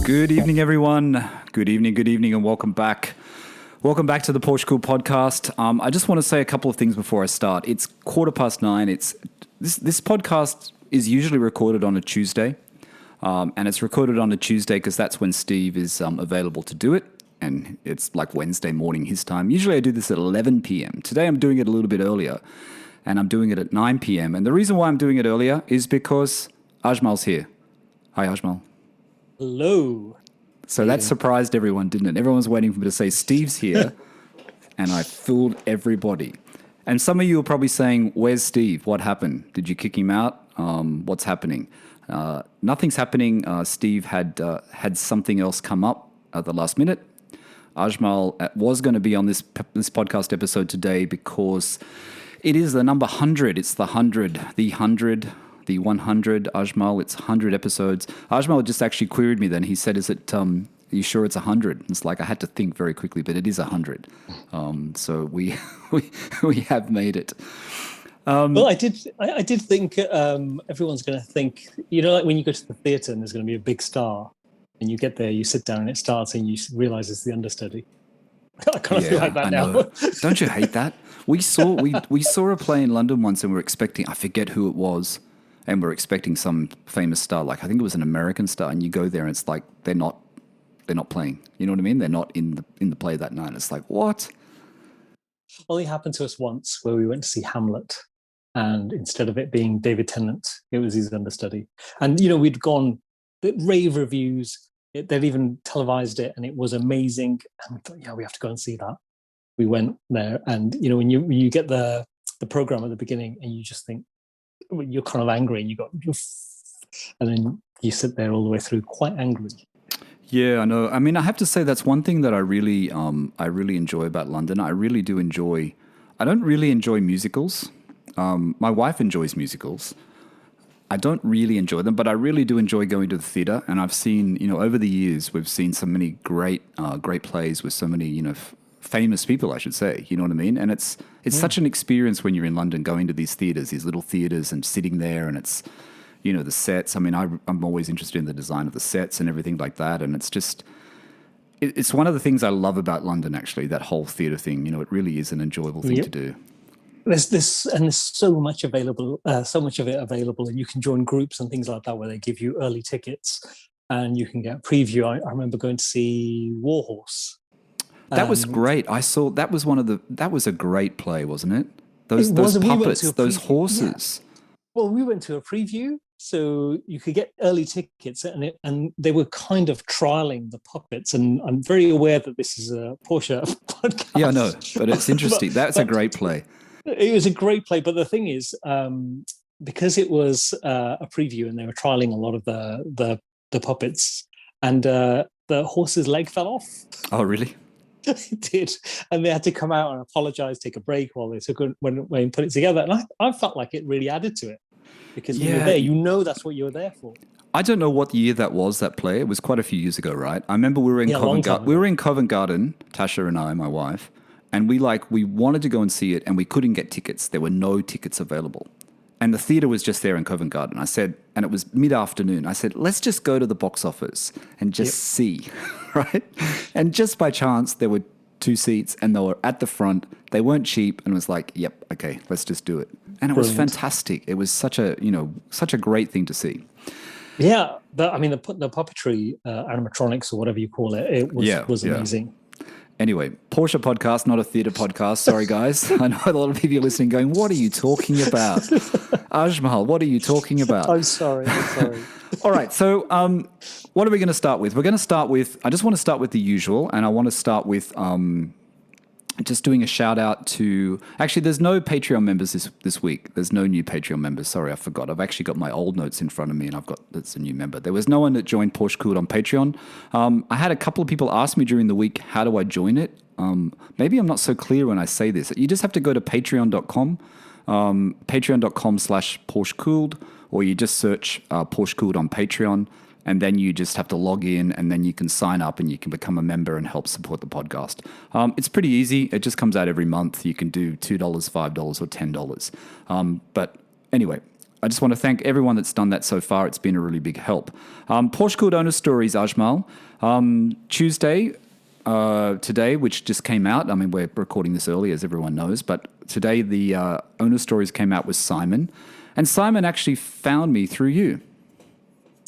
Good evening, everyone. Good evening, and welcome back. Welcome back to the PorscheCooled Podcast. I just want to say a couple of things before I start. It's 9:15. This podcast is usually recorded on a Tuesday, and it's recorded on a Tuesday because that's when Steve is available to do it, and it's like Wednesday morning his time. Usually I do this at 11 p.m. Today I'm doing it a little bit earlier, and I'm doing it at 9 p.m. And the reason why I'm doing it earlier is because Ajmal's here. Hi, Ajmal. Hello. So that surprised everyone, didn't it? Everyone was waiting for me to say Steve's here, and I fooled everybody. And some of you are probably saying, "Where's Steve? What happened? Did you kick him out? What's happening?" Nothing's happening. Steve had something else come up at the last minute. Ajmal was going to be on this podcast episode today because it is the number 100. It's the 100. The 100, Ajmal, it's 100 episodes. Ajmal just actually queried me then. He said, "Is it, are you sure it's 100? It's like I had to think very quickly, but it is 100. So we have made it. Well, I did think everyone's going to think, like when you go to the theatre and there's going to be a big star and you get there, you sit down and it starts and you realise it's the understudy. I kind of feel like that now. Don't you hate that? We saw a play in London once and we're expecting, I forget who it was, and we're expecting some famous star, like I think it was an American star, and you go there and it's like they're not playing. You know what I mean? They're not in the play that night. It's like, what? Only happened to us once where we went to see Hamlet, and instead of it being David Tennant, it was his understudy. And we'd gone rave reviews. They'd even televised it, and it was amazing. And we thought, yeah, we have to go and see that. We went there, and when you get the program at the beginning, and you just think, you're kind of angry, and and then you sit there all the way through quite angry. Yeah, I know. I mean, I have to say that's one thing that I really enjoy about London. I really do enjoy. I don't really enjoy musicals. My wife enjoys musicals. I don't really enjoy them, but I really do enjoy going to the theatre. And I've seen, over the years, we've seen so many great plays with so many, famous people, I should say. You know what I mean? And it's such an experience when you're in London, going to these theatres, these little theatres, and sitting there, and it's, the sets. I mean, I'm always interested in the design of the sets and everything like that. And it's just, it's one of the things I love about London, actually, that whole theatre thing. It really is an enjoyable thing to do. There's so much available, so much of it available, and you can join groups and things like that where they give you early tickets and you can get a preview. I remember going to see Warhorse. That was great. I saw that was a great play, wasn't it? Those puppets, those horses. Yeah. Well, we went to a preview, so you could get early tickets, and they were kind of trialing the puppets. And I'm very aware that this is a Porsche podcast. Yeah, I know, but it's interesting. That's a great play. It was a great play, but the thing is, because it was a preview and they were trialing a lot of the puppets, and the horse's leg fell off. Oh, really? It did, and they had to come out and apologize, take a break while they went away and put it together. And I felt like it really added to it because when you're there, that's what you were there for. I don't know what year that was, that play. It was quite a few years ago, right? I remember we were in Covent Garden, Tasha and I, my wife, and we wanted to go and see it, and we couldn't get tickets. There were no tickets available. And the theatre was just there in Covent Garden. I said, and it was mid-afternoon, I said, let's just go to the box office and just see, right? And just by chance, there were 2 seats and they were at the front. They weren't cheap, and it was like, yep, okay, let's just do it. And it was fantastic. It was such a great thing to see. Yeah, the puppetry, animatronics or whatever you call it, was amazing. Anyway, Porsche podcast, not a theatre podcast. Sorry, guys. I know a lot of people listening going, what are you talking about? Ajmal, what are you talking about? I'm sorry. All right, so what are we going to start with? I just want to start with the usual, and I want to start with just doing a shout out to, actually there's no Patreon members this week. There's no new Patreon members. Sorry, I forgot. I've actually got my old notes in front of me, and that's a new member. There was no one that joined PorscheCooled on Patreon. I had a couple of people ask me during the week, how do I join it? Maybe I'm not so clear when I say this. You just have to go to patreon.com, patreon.com/PorscheCooled, or you just search PorscheCooled on Patreon. And then you just have to log in, and then you can sign up and you can become a member and help support the podcast. It's pretty easy. It just comes out every month. You can do $2, $5, or $10. But anyway, I just want to thank everyone that's done that so far. It's been a really big help. PorscheCooled owner stories, Ajmal. Tuesday, today, which just came out. I mean, we're recording this early, as everyone knows, but today the owner stories came out with Simon. And Simon actually found me through you.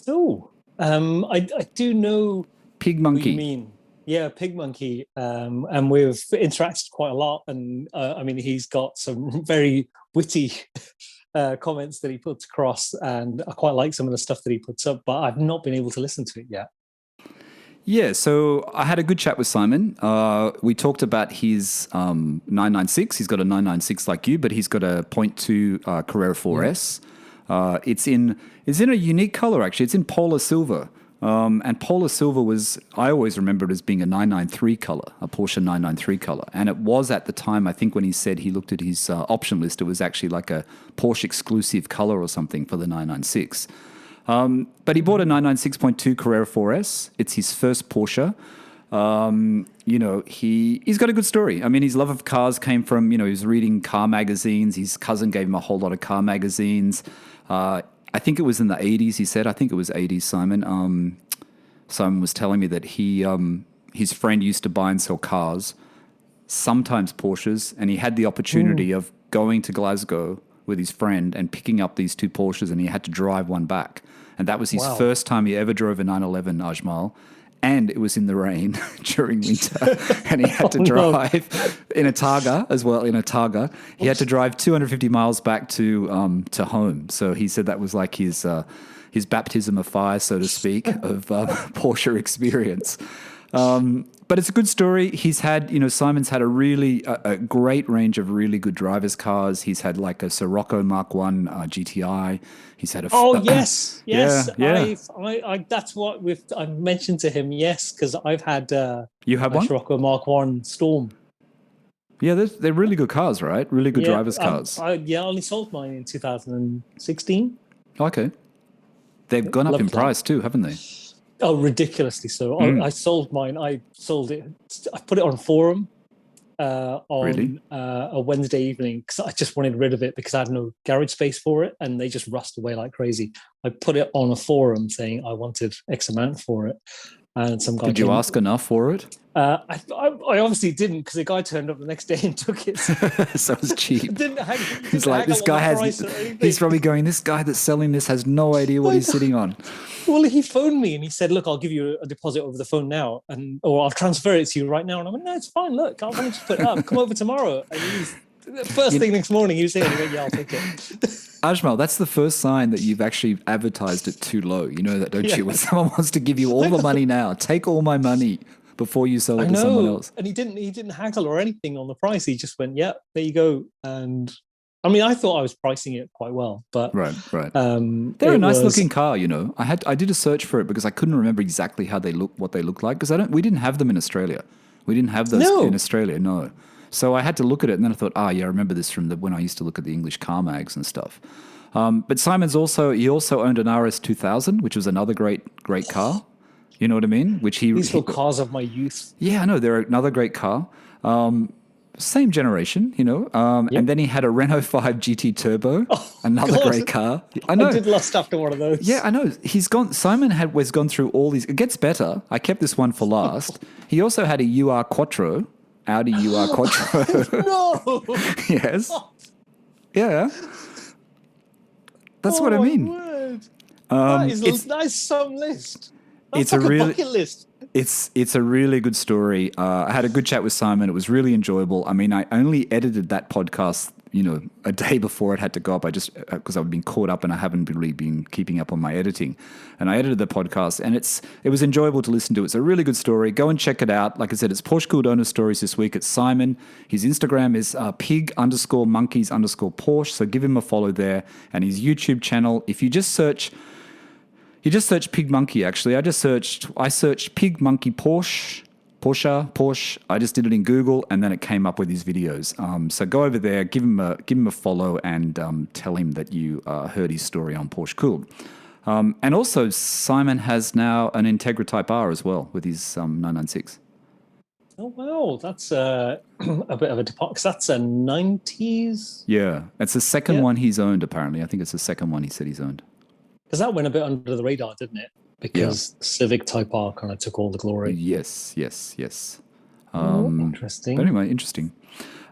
Oh, I do know Pig Monkey. what you mean. Yeah, Pig Monkey. And we've interacted quite a lot. And I mean, he's got some very witty comments that he puts across. And I quite like some of the stuff that he puts up, but I've not been able to listen to it yet. Yeah, so I had a good chat with Simon. We talked about his 996. He's got a 996 like you, but he's got a 0.2 Carrera 4S. It's in a unique color, actually. It's in polar silver. And polar silver I always remember it as being a 993 color, a Porsche 993 color. And it was at the time, I think when he said he looked at his option list, it was actually like a Porsche exclusive color or something for the 996. But he bought a 996.2 Carrera 4S. It's his first Porsche. He's got a good story. I mean, his love of cars came from, he was reading car magazines. His cousin gave him a whole lot of car magazines. I think it was in the 80s, he said. I think it was 80s, Simon. Simon was telling me that his friend used to buy and sell cars, sometimes Porsches, and he had the opportunity of going to Glasgow with his friend and picking up these two Porsches, and he had to drive one back. And that was his first time he ever drove a 911 Ajmal. And it was in the rain during winter. And he had to drive in a Targa as well, in a Targa. He had to drive 250 miles back to home. So he said that was like his baptism of fire, so to speak, of Porsche experience. But it's a good story. He's had, Simon's had a great range of really good drivers' cars. He's had like a Sirocco Mark 1 GTI. He's had a... yes. Yeah. I that's what I've mentioned to him, yes, because I've had you have one? Sirocco Mark 1 Storm. Yeah, they're really good cars, right? Really good drivers' cars. I only sold mine in 2016. Okay. They've gone up in price too, haven't they? Oh, ridiculously so. I sold mine. I sold it. I put it on a forum on a Wednesday evening because I just wanted rid of it because I had no garage space for it and they just rust away like crazy. I put it on a forum saying I wanted X amount for it. And some guy Did you ask enough for it? I obviously didn't because the guy turned up the next day and took it. So it was cheap. He's like, this guy he's probably going, this guy that's selling this has no idea what he's sitting on. Well, he phoned me and he said, look, I'll give you a deposit over the phone now or I'll transfer it to you right now. And I went, no, it's fine. Look, I'll just put it up. Come over tomorrow. And first thing next morning, he was saying, yeah, I'll take it. Ajmal, that's the first sign that you've actually advertised it too low. You know that, don't you? When someone wants to give you all the money now, take all my money before you sell it to someone else. And he didn't haggle or anything on the price. He just went, yeah, there you go. And I mean, I thought I was pricing it quite well, but right. They're a nice looking car, I did a search for it because I couldn't remember exactly what they look like because we didn't have them in Australia. We didn't have those in Australia, no. So I had to look at it, and then I thought, I remember this from when I used to look at the English car mags and stuff. But Simon's also owned an RS2000, which was another great car. You know what I mean? These were cars of my youth. Yeah, I know. They're another great car. Same generation, Yep. And then he had a Renault 5 GT Turbo, another great car. I know. I did lust after one of those. Yeah, I know. Simon has gone through all these. It gets better. I kept this one for last. He also had a UR Quattro. Audi UR Quattro. No. Yes. Yeah. That's what I mean. Word. That is some list. That's like a bucket list. It's a really good story. I had a good chat with Simon. It was really enjoyable. I mean, I only edited that podcast, a day before it had to go up. I just because I've been caught up and I haven't really been keeping up on my editing. And I edited the podcast, and it was enjoyable to listen to. It's a really good story. Go and check it out. Like I said, it's PorscheCooled owner stories this week. It's Simon. His Instagram is pig_monkeys_Porsche. So give him a follow there. And his YouTube channel, if you just search. You just search Pig Monkey, actually. I searched Pig Monkey Porsche. I just did it in Google, and then it came up with his videos. So go over there, give him a follow, and tell him that you heard his story on PorscheCooled. And also, Simon has now an Integra Type R as well with his 996. Oh wow, that's a bit of a depart because that's a 90s. Yeah, it's the second Yeah, one he's owned, apparently. I think it's the second one he said he's owned. because that went a bit under the radar, didn't it? Yeah. Because Civic Type R kind of took all the glory. Yes, yes, yes. Oh, But interesting. anyway, interesting.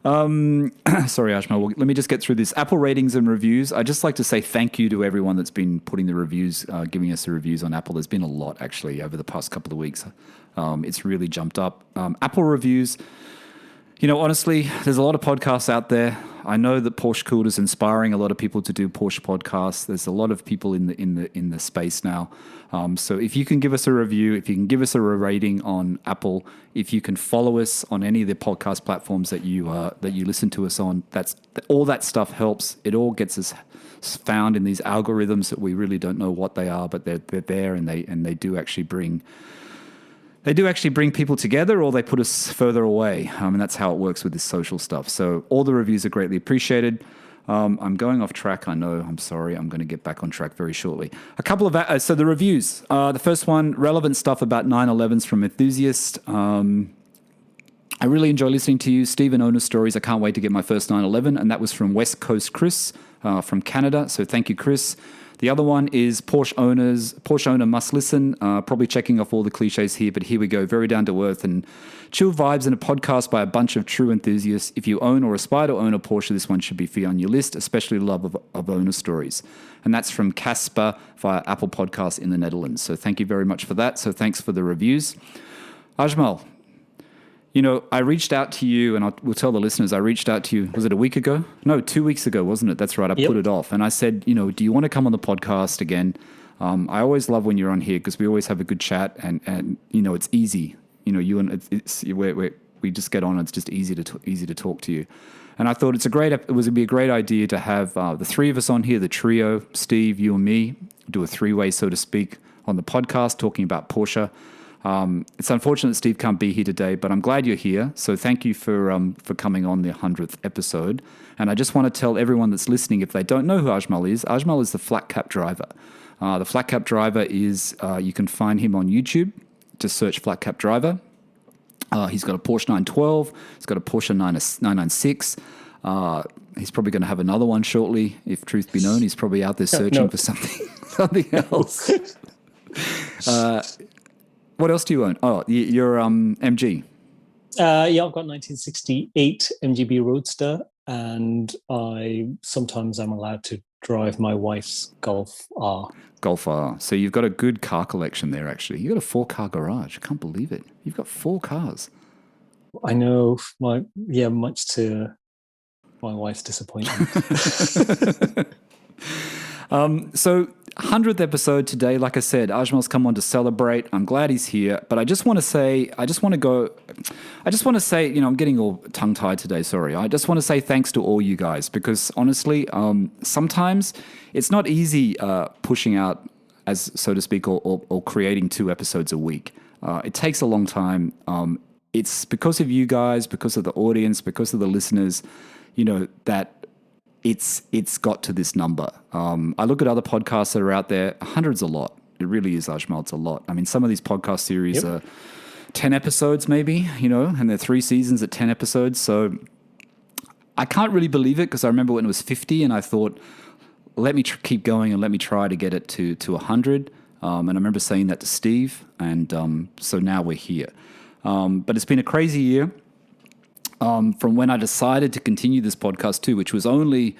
Sorry, Ajmal. Well, let me just get through this. Apple ratings and reviews. I'd just like to say thank you to everyone that's been putting the reviews, giving us the reviews on Apple. There's been a lot, actually, over the past couple of weeks. It's really jumped up. Apple reviews. You know, honestly, there's a lot of podcasts out there. I know that PorscheCooled is inspiring a lot of people to do Porsche podcasts. There's a lot of people in the space now. So if you can give us a review, if you can give us a rating on Apple, if you can follow us on any of the podcast platforms that you listen to us on, that's all that stuff helps. It all gets us found in these algorithms that we really don't know what they are, but they're there, and they do actually bring. They do actually bring people together, or they put us further away. And that's how it works with this social stuff. So all the reviews are greatly appreciated. I'm going off track, I know. I'm sorry. I'm going to get back on track very shortly. A couple of... so the reviews. The first one, relevant stuff about 911s from Enthusiast. I really enjoy listening to you. Steve and owner stories. I can't wait to get my first 911. And that was from West Coast Chris from Canada. So thank you, Chris. The other one is Porsche owner must listen. Probably checking off all the cliches here, but here we go. Very down to earth and chill vibes in a podcast by a bunch of true enthusiasts. If you own or aspire to own a Porsche, this one should be on your list, especially love of owner stories. And that's from Casper via Apple Podcasts in the Netherlands. So thank you very much for that. So thanks for the reviews. Ajmal, you know, I reached out to you, and we'll tell the listeners, I reached out to you, was it a week ago? No, 2 weeks ago, wasn't it? That's right. I put it off. And I said, you know, do you want to come on the podcast again? I always love when you're on here because we always have a good chat, and you know, it's easy. You know, we just get on. It's just easy to talk to you. And I thought it would be a great idea to have the three of us on here, the trio, Steve, you and me, do a three-way, so to speak, on the podcast talking about Porsche. It's unfortunate that Steve can't be here today, but I'm glad you're here. So thank you for coming on the 100th episode. And I just want to tell everyone that's listening, if they don't know who Ajmal is the flatcapdriver. The flatcapdriver is, you can find him on YouTube. Just search flatcapdriver. He's got a Porsche 912. He's got a Porsche 996. He's probably going to have another one shortly. If truth be known, he's probably out there searching for something else. What else do you own? Oh, you're MG. Yeah, I've got 1968 MGB Roadster, and sometimes I'm allowed to drive my wife's Golf R. Golf R. So you've got a good car collection there, actually. You've got a 4-car garage. I can't believe it. You've got 4 cars. I know, much to my wife's disappointment. So 100th episode today. Like I said, Ajmal's come on to celebrate. I'm glad he's here. But I just want to say, you know, I'm getting all tongue-tied today, sorry. I just want to say thanks to all you guys because honestly, sometimes it's not easy pushing out, as so to speak, or creating 2 episodes a week. It takes a long time. It's because of you guys, because of the audience, because of the listeners, you know, that it's got to this number. I look at other podcasts that are out there. 100's a lot. It really is, Ajmal. It's a lot. I mean, some of these podcast series are 10 episodes maybe, you know, and they're 3 seasons at 10 episodes. So I can't really believe it because I remember when it was 50 and I thought, let me keep going and let me try to get it to 100. And I remember saying that to Steve. And so now we're here. But it's been a crazy year. From when I decided to continue this podcast too, which was only,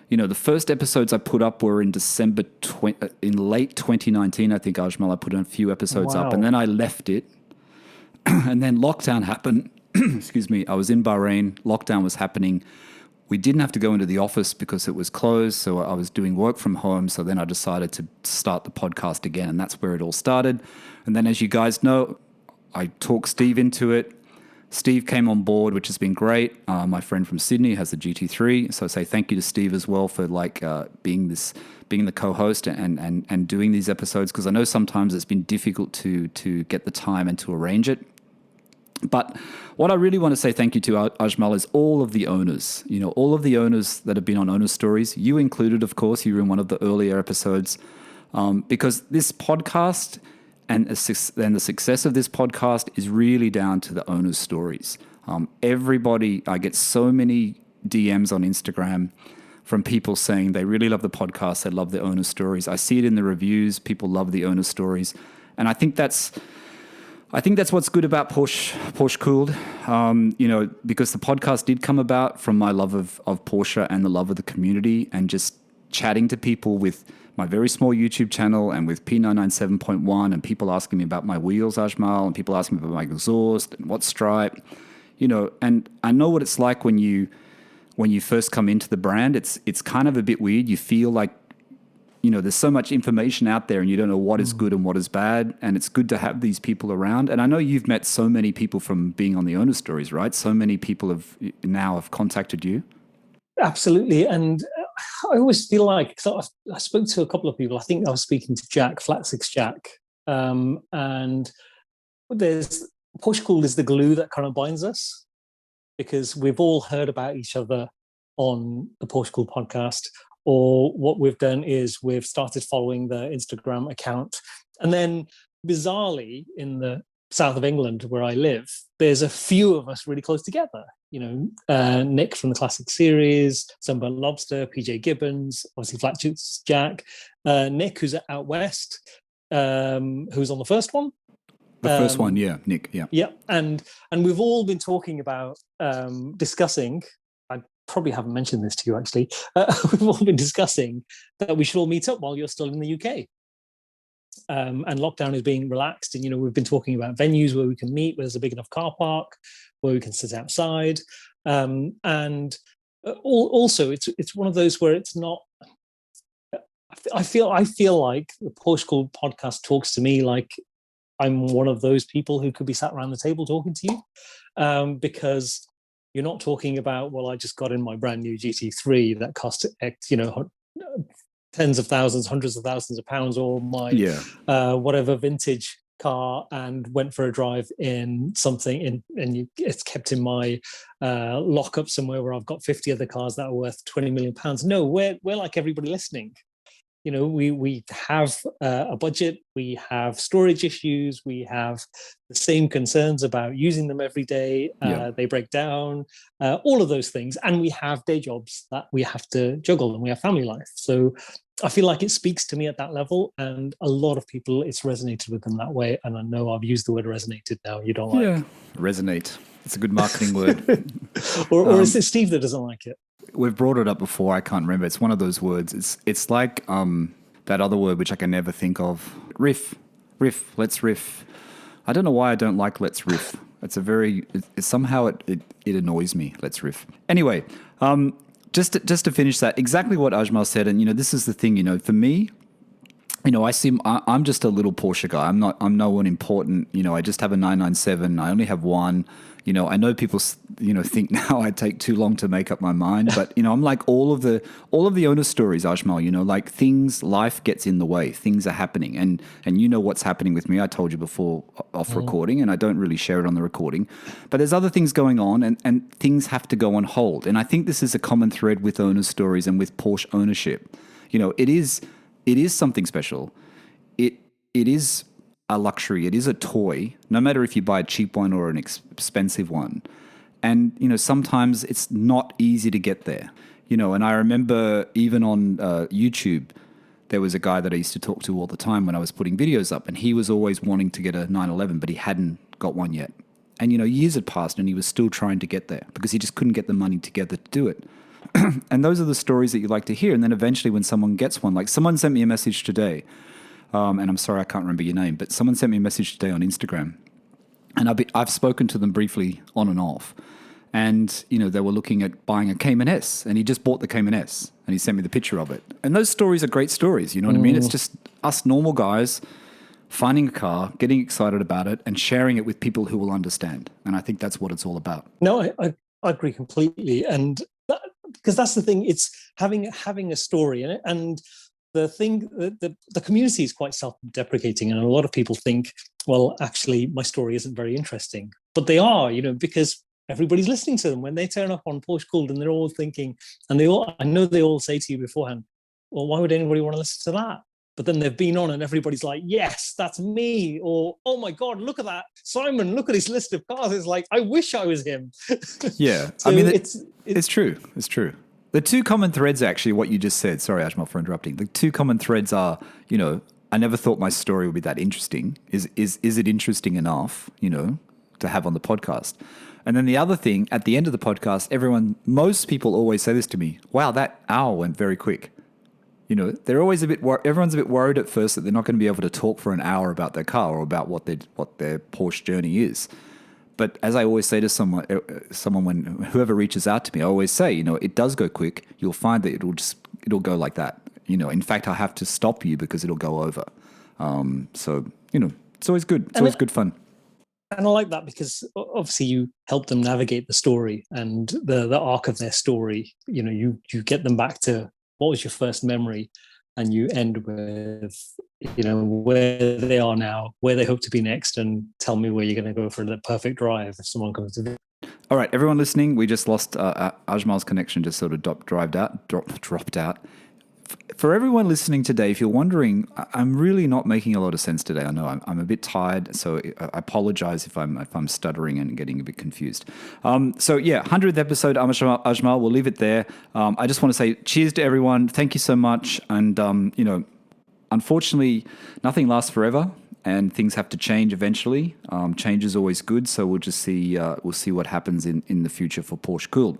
you know, the first episodes I put up were in in late 2019, I think, Ajmal, I put a few episodes up and then I left it. And then lockdown happened. Excuse me. I was in Bahrain. Lockdown was happening. We didn't have to go into the office because it was closed. So I was doing work from home. So then I decided to start the podcast again. And that's where it all started. And then, as you guys know, I talked Steve into it. Steve came on board, which has been great. My friend from Sydney has the GT3, so I say thank you to Steve as well for being the co-host and doing these episodes because I know sometimes it's been difficult to get the time and to arrange it. But what I really want to say thank you to, Ajmal, is all of the owners. You know, all of the owners that have been on Owner Stories. You included, of course. You were in one of the earlier episodes because this podcast And the success of this podcast is really down to the owners' stories. Everybody, I get so many DMs on Instagram from people saying they really love the podcast, they love the owner stories. I see it in the reviews, people love the owner stories. And I think that's what's good about PorscheCooled, because the podcast did come about from my love of Porsche and the love of the community, and just chatting to people with my very small YouTube channel and with P997.1, and people asking me about my wheels, Ajmal, and people asking me about my exhaust and what stripe, and I know what it's like when you first come into the brand. It's kind of a bit weird. You feel like, there's so much information out there and you don't know what is good and what is bad. And it's good to have these people around. And I know you've met so many people from being on the owner stories, right? So many people have contacted you. Absolutely. And I always feel like, because I spoke to a couple of people. I think I was speaking to Jack, Flat Six Jack. And PorscheCooled is the glue that kind of binds us, because we've all heard about each other on the PorscheCooled podcast. Or what we've done is we've started following the Instagram account. And then bizarrely, in the south of England where I live, there's a few of us really close together. Nick from the Classic Series, Sunburnt Lobster, PJ Gibbons, obviously Flat Shoots Jack, Nick, who's out west, who's on the first one. The first one, yeah, Nick, yeah. Yeah, and we've all been talking about, discussing, probably haven't mentioned this to you actually, we've all been discussing that we should all meet up while you're still in the UK. And lockdown is being relaxed, and we've been talking about venues where we can meet, where there's a big enough car park, where we can sit outside. And also it's one of those where it's not, I feel like the PorscheCooled podcast talks to me like I'm one of those people who could be sat around the table talking to you, because you're not talking about, well, I just got in my brand new GT3 that cost X, tens of thousands, hundreds of thousands of pounds, or my whatever vintage car, and went for a drive in something it's kept in my lockup somewhere where I've got 50 other cars that are worth 20 million pounds. No, we're like everybody listening. We have a budget, we have storage issues, we have the same concerns about using them every day. They break down, all of those things. And we have day jobs that we have to juggle, and we have family life. So I feel like it speaks to me at that level, and a lot of people, it's resonated with them that way. And I know I've used the word resonated now. You don't like it. Resonate. It's a good marketing word. or is it Steve that doesn't like it? We've brought it up before. I can't remember. It's one of those words. It's like that other word which I can never think of. Riff. Let's riff. I don't know why I don't like let's riff. Somehow it annoys me. Let's riff. Anyway, just to finish that, exactly what Ajmal said. And this is the thing. For me, I'm just a little Porsche guy. I'm no one important. I just have a 997. I only have one. I know people, think now I take too long to make up my mind, but I'm like all of the owner stories, Ajmal. Like life gets in the way. Things are happening, and what's happening with me. I told you before off recording, and I don't really share it on the recording, but there's other things going on, and things have to go on hold. And I think this is a common thread with owner stories and with Porsche ownership. It is something special. It is a luxury. It is a toy, no matter if you buy a cheap one or an expensive one. And, sometimes it's not easy to get there. And I remember even on YouTube, there was a guy that I used to talk to all the time when I was putting videos up, and he was always wanting to get a 911, but he hadn't got one yet. And, years had passed and he was still trying to get there because he just couldn't get the money together to do it. And those are the stories that you like to hear. And then eventually when someone gets one, like someone sent me a message today, and I'm sorry I can't remember your name, but someone sent me a message today on Instagram, and I've spoken to them briefly on and off, and they were looking at buying a Cayman S, and he just bought the Cayman S, and he sent me the picture of it. And those stories are great stories, you know what I mean? It's just us normal guys finding a car, getting excited about it, and sharing it with people who will understand. And I think that's what it's all about. No, I agree completely, and because that's the thing, it's having a story in it. And the thing, the community is quite self-deprecating, and a lot of people think, well, actually, my story isn't very interesting. But they are, because everybody's listening to them when they turn up on PorscheCooled, and they're all thinking, and I know they all say to you beforehand, well, why would anybody want to listen to that? But then they've been on and everybody's like, yes, that's me. Or, oh my God, look at that. Simon, look at his list of cars. It's like, I wish I was him. Yeah. So I mean, it's true. It's true. The two common threads, actually, what you just said, sorry, Ajmal, for interrupting. The two common threads are, I never thought my story would be that interesting. Is it interesting enough, to have on the podcast? And then the other thing, at the end of the podcast, most people always say this to me, wow, that hour went very quick. They're always everyone's a bit worried at first that they're not going to be able to talk for an hour about their car or about what their Porsche journey is. But as I always say to someone when whoever reaches out to me, I always say, it does go quick. You'll find that it'll go like that. In fact, I have to stop you because it'll go over. So it's always good. It's always good fun. And I like that because obviously you help them navigate the story and the arc of their story. You get them back to what was your first memory, and you end with where they are now, where they hope to be next, and tell me where you're going to go for the perfect drive if someone comes to visit. All right, everyone listening, we just lost Ajmal's connection, just sort of dropped out. For everyone listening today, if you're wondering, I'm really not making a lot of sense today. I know I'm a bit tired, so I apologize if I'm stuttering and getting a bit confused. So yeah, 100th episode, Ajmal, we'll leave it there. I just want to say cheers to everyone. Thank you so much. And, unfortunately, nothing lasts forever and things have to change eventually. Change is always good, so we'll just see what happens in the future for PorscheCooled.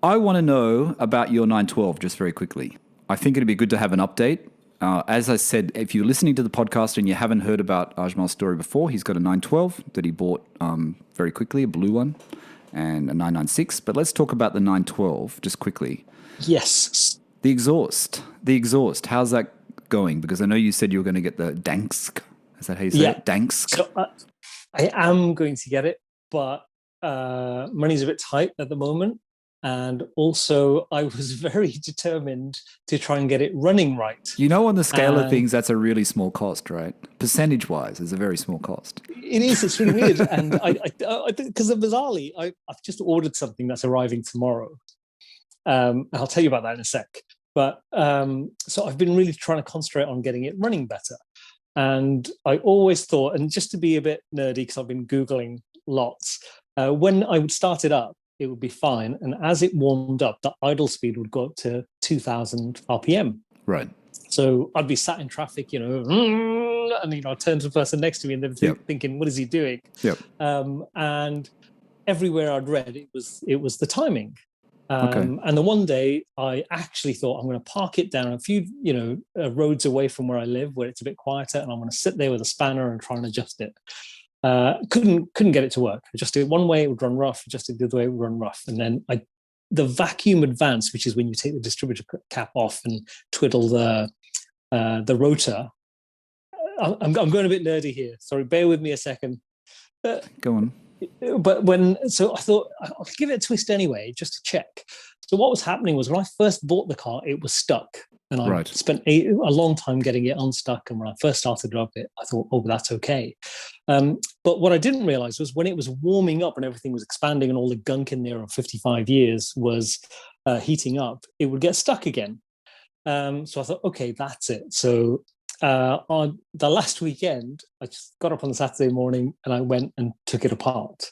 I want to know about your 912 just very quickly. I think it'd be good to have an update. As I said, if you're listening to the podcast and you haven't heard about Ajmal's story before, he's got a 912 that he bought very quickly, a blue one, and a 996. But let's talk about the 912 just quickly. Yes. The exhaust. How's that going? Because I know you said you were going to get the Dansk. Is that how you say it? Dansk? So, I am going to get it, but money's a bit tight at the moment. And also, I was very determined to try and get it running right. On the scale of things, that's a really small cost, right? Percentage-wise, it's a very small cost. It is. It's really weird. And because bizarrely, I've just ordered something that's arriving tomorrow. I'll tell you about that in a sec. But so I've been really trying to concentrate on getting it running better. And I always thought, and just to be a bit nerdy, because I've been Googling lots, when I would start it up, it would be fine. And as it warmed up, the idle speed would go up to 2,000 RPM. Right. So I'd be sat in traffic, and I'd turn to the person next to me and they're thinking, what is he doing? Yep. And everywhere I'd read, it was the timing. Okay. And the one day I actually thought I'm going to park it down a few, roads away from where I live, where it's a bit quieter, and I'm going to sit there with a spanner and try and adjust it. Couldn't get it to work. Adjusted it one way, it would run rough. Adjusted the other way, it would run rough. And then the vacuum advance, which is when you take the distributor cap off and twiddle the rotor. I'm going a bit nerdy here. Sorry, bear with me a second. Go on. But so I thought I'll give it a twist anyway, just to check. So what was happening was when I first bought the car, it was stuck. And I spent a long time getting it unstuck. And when I first started up it, I thought, oh, that's okay. But what I didn't realize was when it was warming up and everything was expanding and all the gunk in there of 55 years was heating up, it would get stuck again. So I thought, okay, that's it. So on the last weekend, I just got up on Saturday morning and I went and took it apart.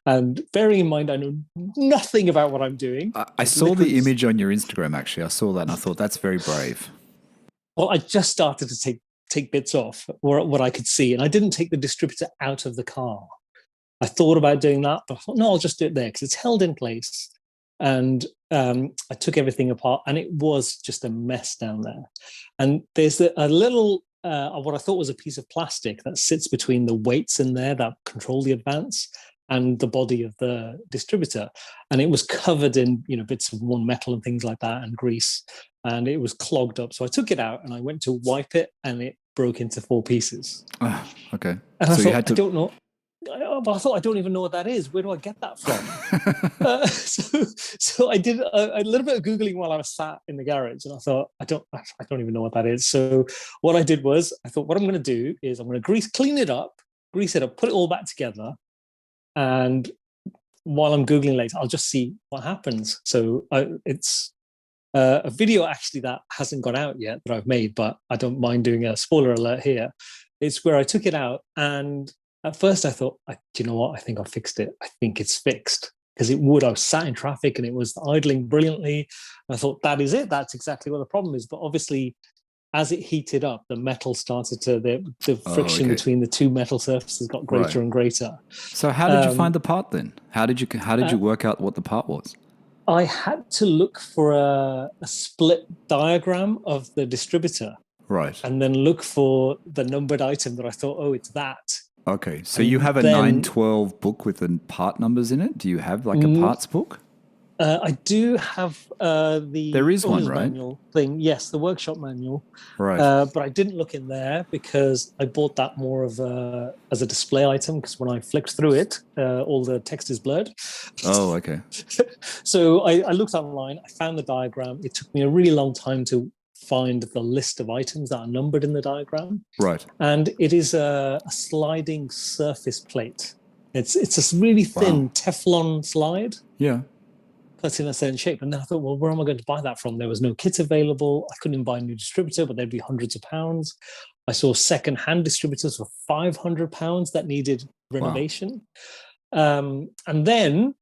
And bearing in mind, I know nothing about what I'm doing. I saw the image on your Instagram, actually. I saw that and I thought, that's very brave. Well, I just started to take bits off, or what I could see. And I didn't take the distributor out of the car. I thought about doing that, but I thought, no, I'll just do it there because it's held in place. And I took everything apart and it was just a mess down there. And there's a little, what I thought was a piece of plastic that sits between the weights in there that control the advance and the body of the distributor, and it was covered in bits of worn metal and things like that and grease, and it was clogged up. So I took it out and I went to wipe it and it broke into 4 pieces. Okay. And so I thought, I don't know. I thought, I don't even know what that is. Where do I get that from? So I did a little bit of Googling while I was sat in the garage, and I thought, I don't even know what that is. So what I did was, I thought, what I'm going to do is I'm going to clean it up, grease it up, put it all back together. And while I'm Googling later, I'll just see what happens. So it's a video actually that hasn't gone out yet that I've made, but I don't mind doing a spoiler alert here. It's where I took it out, and at first I thought, do you know what? I think I fixed it. I think it's fixed. Because I was sat in traffic and it was idling brilliantly. I thought, that is it. That's exactly what the problem is. But obviously, as it heated up, the metal started to, the friction between the two metal surfaces got greater and greater. So how did you find the part then? How did you work out what the part was? I had to look for a split diagram of the distributor. Right. And then look for the numbered item that I thought, it's that. Okay, so you have a 912 book with the part numbers in it? Do you have like a parts book? I do have there is one, right? Manual thing. Yes, the workshop manual. Right. But I didn't look in there because I bought that more of as a display item, because when I flicked through it, all the text is blurred. Oh, okay. So I looked online, I found the diagram. It took me a really long time to find the list of items that are numbered in the diagram. Right. And it is a sliding surface plate. It's a really thin Teflon slide. Yeah. Cut in a certain shape. And then I thought, well, where am I going to buy that from? There was no kit available. I couldn't buy a new distributor, but they'd be hundreds of pounds. I saw second-hand distributors for £500 that needed renovation. And then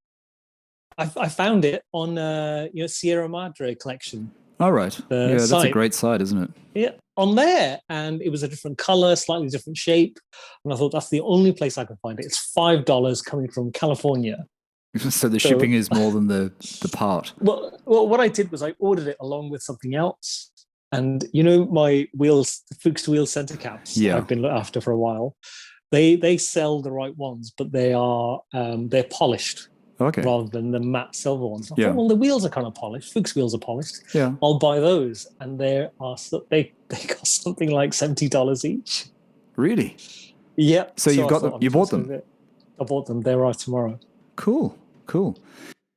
I found it on Sierra Madre collection. All right. Yeah, that's a great site, isn't it? Yeah, on there. And it was a different color, slightly different shape. And I thought, that's the only place I can find it. It's $5 coming from California. So the shipping is more than the part. Well, what I did was I ordered it along with something else. And my Fuchs wheel center caps I've been looked after for a while. They sell the right ones, but they're polished. Okay. Rather than the matte silver ones. I thought, well, the wheels are kind of polished. Fuchs wheels are polished. Yeah. I'll buy those. And they cost something like $70 each. Really? Yeah. So you've got them. You bought them? I bought them. They arrive tomorrow. Cool.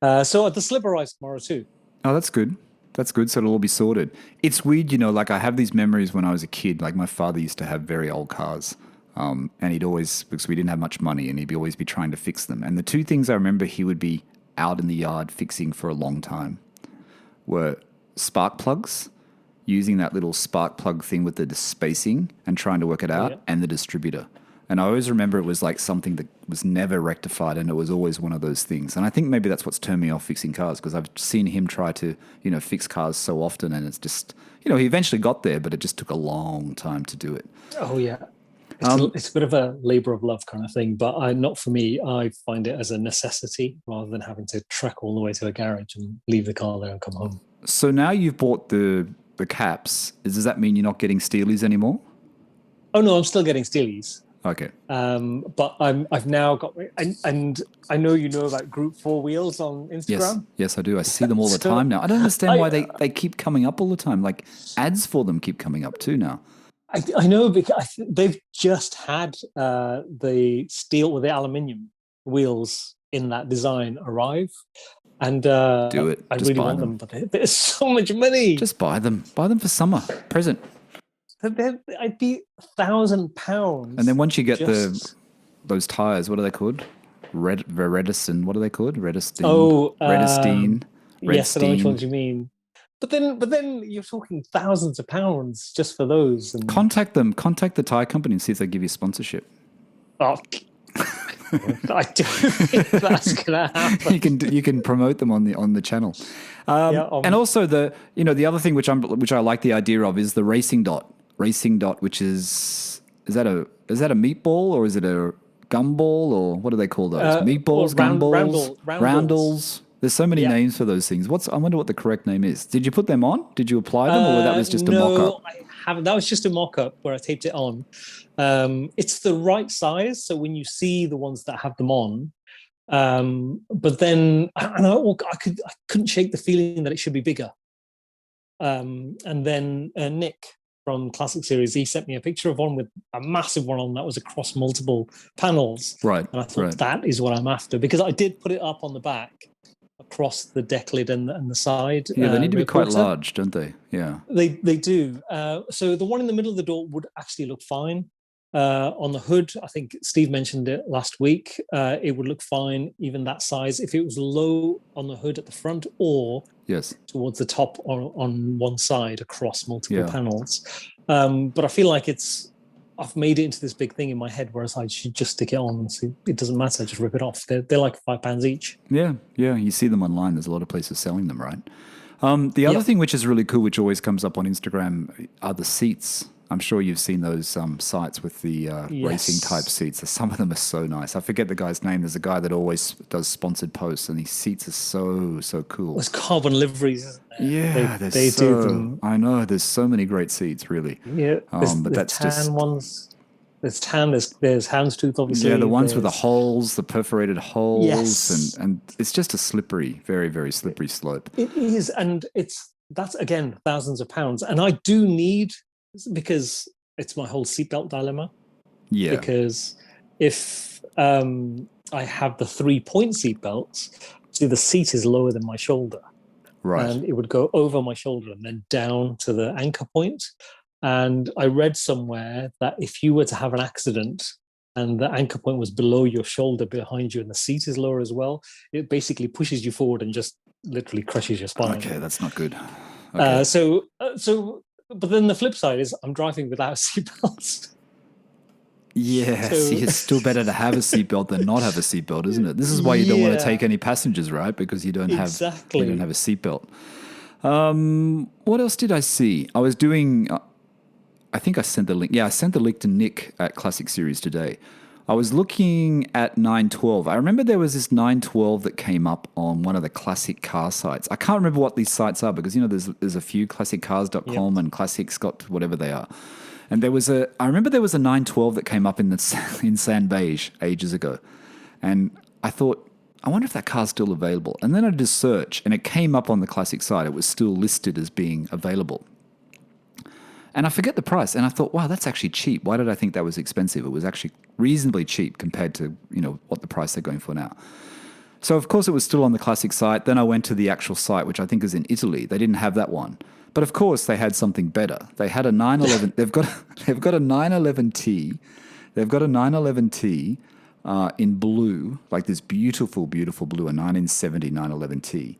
So the slip arrives tomorrow too. Oh, that's good. That's good. So it'll all be sorted. It's weird, like I have these memories when I was a kid. Like my father used to have very old cars. And he'd always, because we didn't have much money, and he'd always be trying to fix them. And the two things I remember he would be out in the yard fixing for a long time were spark plugs, using that little spark plug thing with the spacing and trying to work it out, and the distributor. And I always remember it was like something that was never rectified, and it was always one of those things. And I think maybe that's what's turned me off fixing cars, because I've seen him try to, fix cars so often, and it's just, he eventually got there, but it just took a long time to do it. Oh, yeah. It's a bit of a labor of love kind of thing, but not for me. I find it as a necessity rather than having to trek all the way to a garage and leave the car there and come home. So now you've bought the caps. Does that mean you're not getting Steelies anymore? Oh no, I'm still getting Steelies. Okay. But I've now got, and I know you know about Group 4 wheels on Instagram. Yes, I do. I see them all the time now. I don't understand why they keep coming up all the time. Like ads for them keep coming up too now. I know, because they've just had the steel or the aluminium wheels in that design arrive, and do it. I really want them, but there's so much money. Just buy them. Buy them for summer present. I'd be £1,000. And then once you get those tires, what are they called? Rediston. What are they called? Rediston. Oh, Redisteen. Yes, I know which ones you mean. But then you're talking thousands of pounds just for those. And contact them. Contact the tire company and see if they give you sponsorship. Oh, I don't think that's gonna happen. You can promote them on the channel. And also the other thing which I like the idea of is the racing dot. Racing dot, which is that a meatball or is it a gumball or what do they call those? Meatballs, gumballs, roundels. There's so many names for those things. I wonder what the correct name is. Did you put them on? Did you apply them, or that was just a mock-up? No, I haven't. That was just a mock-up where I taped it on. It's the right size, so when you see the ones that have them on, but then I couldn't shake the feeling that it should be bigger. And then Nick from Classic Series, he sent me a picture of one with a massive one on that was across multiple panels. Right. And I thought that is what I'm after, because I did put it up on the back across the deck lid and the side. Yeah, they need to be quite large, don't they? Yeah. They do. So the one in the middle of the door would actually look fine. On the hood, I think Steve mentioned it last week. It would look fine, even that size, if it was low on the hood at the front or towards the top on one side across multiple panels. But I feel like I've made it into this big thing in my head, whereas I should just stick it on. So it doesn't matter, just rip it off. They're like £5 each. Yeah. You see them online. There's a lot of places selling them, right? The other thing which is really cool, which always comes up on Instagram, are the seats. I'm sure you've seen those sites with the racing type seats. Some of them are so nice. I forget the guy's name. There's a guy that always does sponsored posts, and his seats are so cool. There's carbon liveries, isn't there? Yeah, they do them. I know. There's so many great seats, really. Yeah, but that's tan just ones. There's tan. There's houndstooth, obviously. Yeah, the ones with the holes, the perforated holes, and it's just a slippery, very very slippery slope. It is, and that's again thousands of pounds, and I do need. Because it's my whole seatbelt dilemma. Yeah. Because if I have the 3-point seatbelts, so the seat is lower than my shoulder. Right. And it would go over my shoulder and then down to the anchor point. And I read somewhere that if you were to have an accident and the anchor point was below your shoulder behind you and the seat is lower as well, it basically pushes you forward and just literally crushes your spine. Okay, that's not good. Okay. But then the flip side is I'm driving without seatbelts. Yeah, see, it's still better to have a seatbelt than not have a seatbelt, isn't it? This is why you don't want to take any passengers, right? Because you don't have a seatbelt. What else did I see? I was doing. I think I sent the link. Yeah, I sent the link to Nick at Classic Series today. I was looking at 912. I remember there was this 912 that came up on one of the classic car sites. I can't remember what these sites are because, there's a few, classiccars.com and classics got whatever they are. And I remember there was a 912 that came up in San Beige ages ago. And I thought, I wonder if that car's still available. And then I did a search and it came up on the classic site. It was still listed as being available. And I forget the price. And I thought, wow, that's actually cheap. Why did I think that was expensive? It was actually reasonably cheap compared to, what the price they're going for now. So, of course, it was still on the classic site. Then I went to the actual site, which I think is in Italy. They didn't have that one. But, of course, they had something better. They had a 911. They've got a 911T. They've got a 911T in blue, like this beautiful, beautiful blue, a 1970 911T.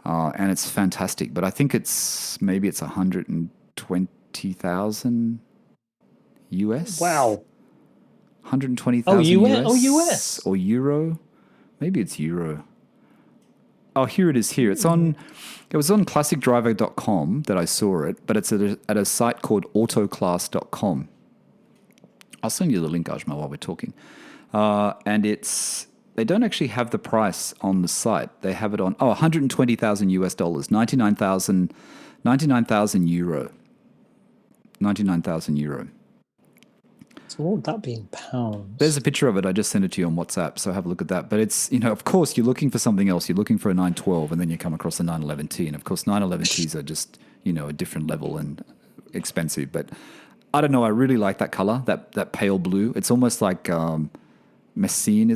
And it's fantastic. But I think it's 120,000 US. Wow. 120,000 US. US. Or euro. Maybe it's euro. Oh, here it is here. It was on classicdriver.com that I saw it, but it's at a site called autoclass.com. I'll send you the link, Ajmal, while we're talking. And they don't actually have the price on the site. They have it on 120,000 US dollars, 99,000 euro. 99,000 euro. So what would that be in pounds? There's a picture of it. I just sent it to you on WhatsApp, so have a look at that. But it's, of course, you're looking for something else. You're looking for a 912, and then you come across a 911T. And, of course, 911Ts are just, a different level and expensive. But I don't know. I really like that color, that pale blue. It's almost like Messine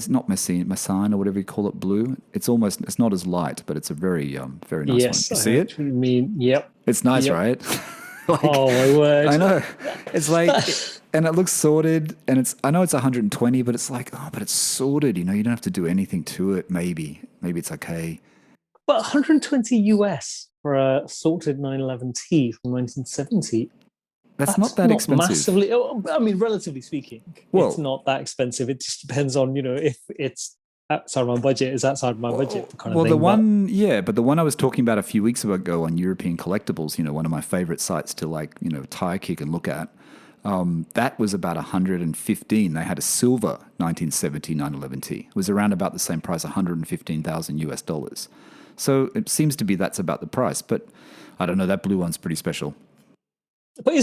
or whatever you call it, blue. It's not as light, but it's a very, very nice one. You see it? You mean, yep. It's nice, right? Oh, my word. I know. It's like, and it looks sorted, and I know it's 120, but it's like, but it's sorted, you don't have to do anything to it, maybe. Maybe it's okay. But 120 US for a sorted 911T from 1970. That's not that expensive. Massively, relatively speaking, it's not that expensive. It just depends on, if it's outside my budget, is outside my budget kind of thing. But the one I was talking about a few weeks ago on European Collectibles, one of my favorite sites to tire kick and look at, that was about 115. They had a silver 1970 911T. It was around about the same price, 115,000 US dollars. So it seems to be that's about the price, but I don't know, that blue one's pretty special. But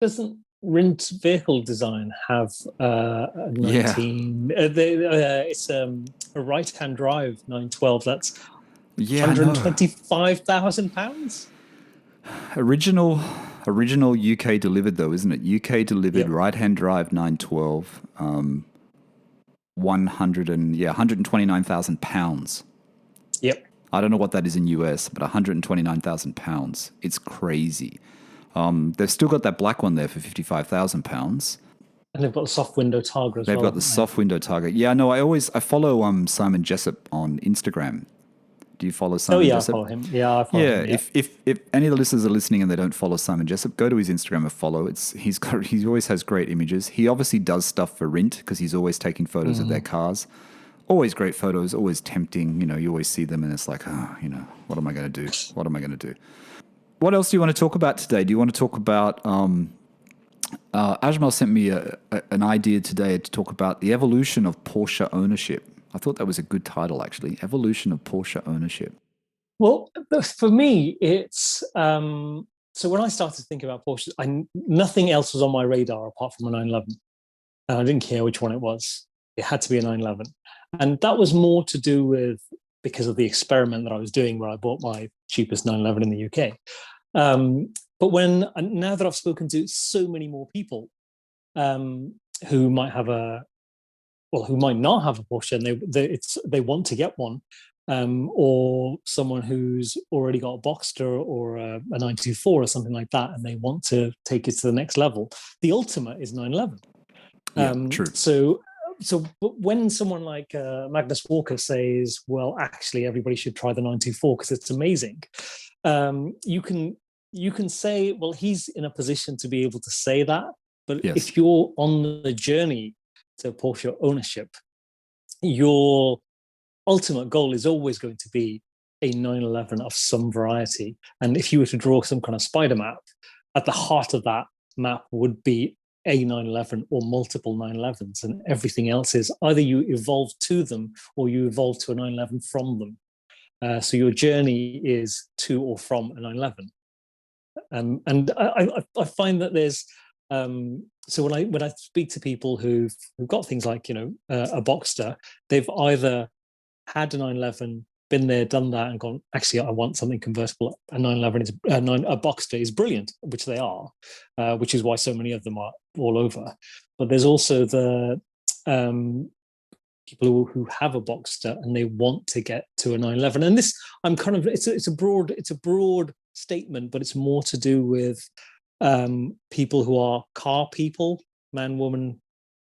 doesn't Rint Vehicle Design have a 19? It's a right-hand drive 912. That's £125,000. Original UK delivered though, isn't it? UK delivered right-hand drive 912, £129,000. Yep. I don't know what that is in US, but £129,000. It's crazy. They've still got that black one there for £55,000. And they've got the soft window target as They've well. got the soft window target. Yeah, no, I follow Simon Jessup on Instagram. Do you follow Simon Jessup? I follow him. Yeah, I follow Yeah, him. Yeah. if any of the listeners are listening and they don't follow Simon Jessup, go to his Instagram and follow. He always has great images. He obviously does stuff for Rint because he's always taking photos of their cars. Always great photos, always tempting. You always see them and it's like, what am I going to do? What am I going to do? What else do you want to talk about today? Do you want to talk about? Ajmal sent me an idea today to talk about the evolution of Porsche ownership. I thought that was a good title, actually. Evolution of Porsche ownership. Well, for me, it's so when I started thinking about Porsche, nothing else was on my radar apart from a 911. And I didn't care which one it was. It had to be a 911. And that was more to do with because of the experiment that I was doing where I bought my cheapest 911 in the UK. But now that I've spoken to so many more people who might who might not have a Porsche and they want to get one, or someone who's already got a Boxster or a 924 or something like that, and they want to take it to the next level, the ultimate is 911. True. But when someone like Magnus Walker says, well, actually, everybody should try the 924 because it's amazing, you can say, well, he's in a position to be able to say that. But yes. If you're on the journey to Porsche ownership, your ultimate goal is always going to be a 911 of some variety. And if you were to draw some kind of spider map, at the heart of that map would be a 911 or multiple 911s, and everything else is either you evolve to them or you evolve to a 911 from them. So your journey is to or from a 911. And I find that there's so when I speak to people who've got things like a Boxster, they've either had a 911, been there, done that, and gone, actually, I want something convertible. A 911 is a Boxster is brilliant, which they are, which is why so many of them are all over. But there's also the people who have a Boxster and they want to get to a 911. And this, it's a broad statement, but it's more to do with people who are car people, man, woman,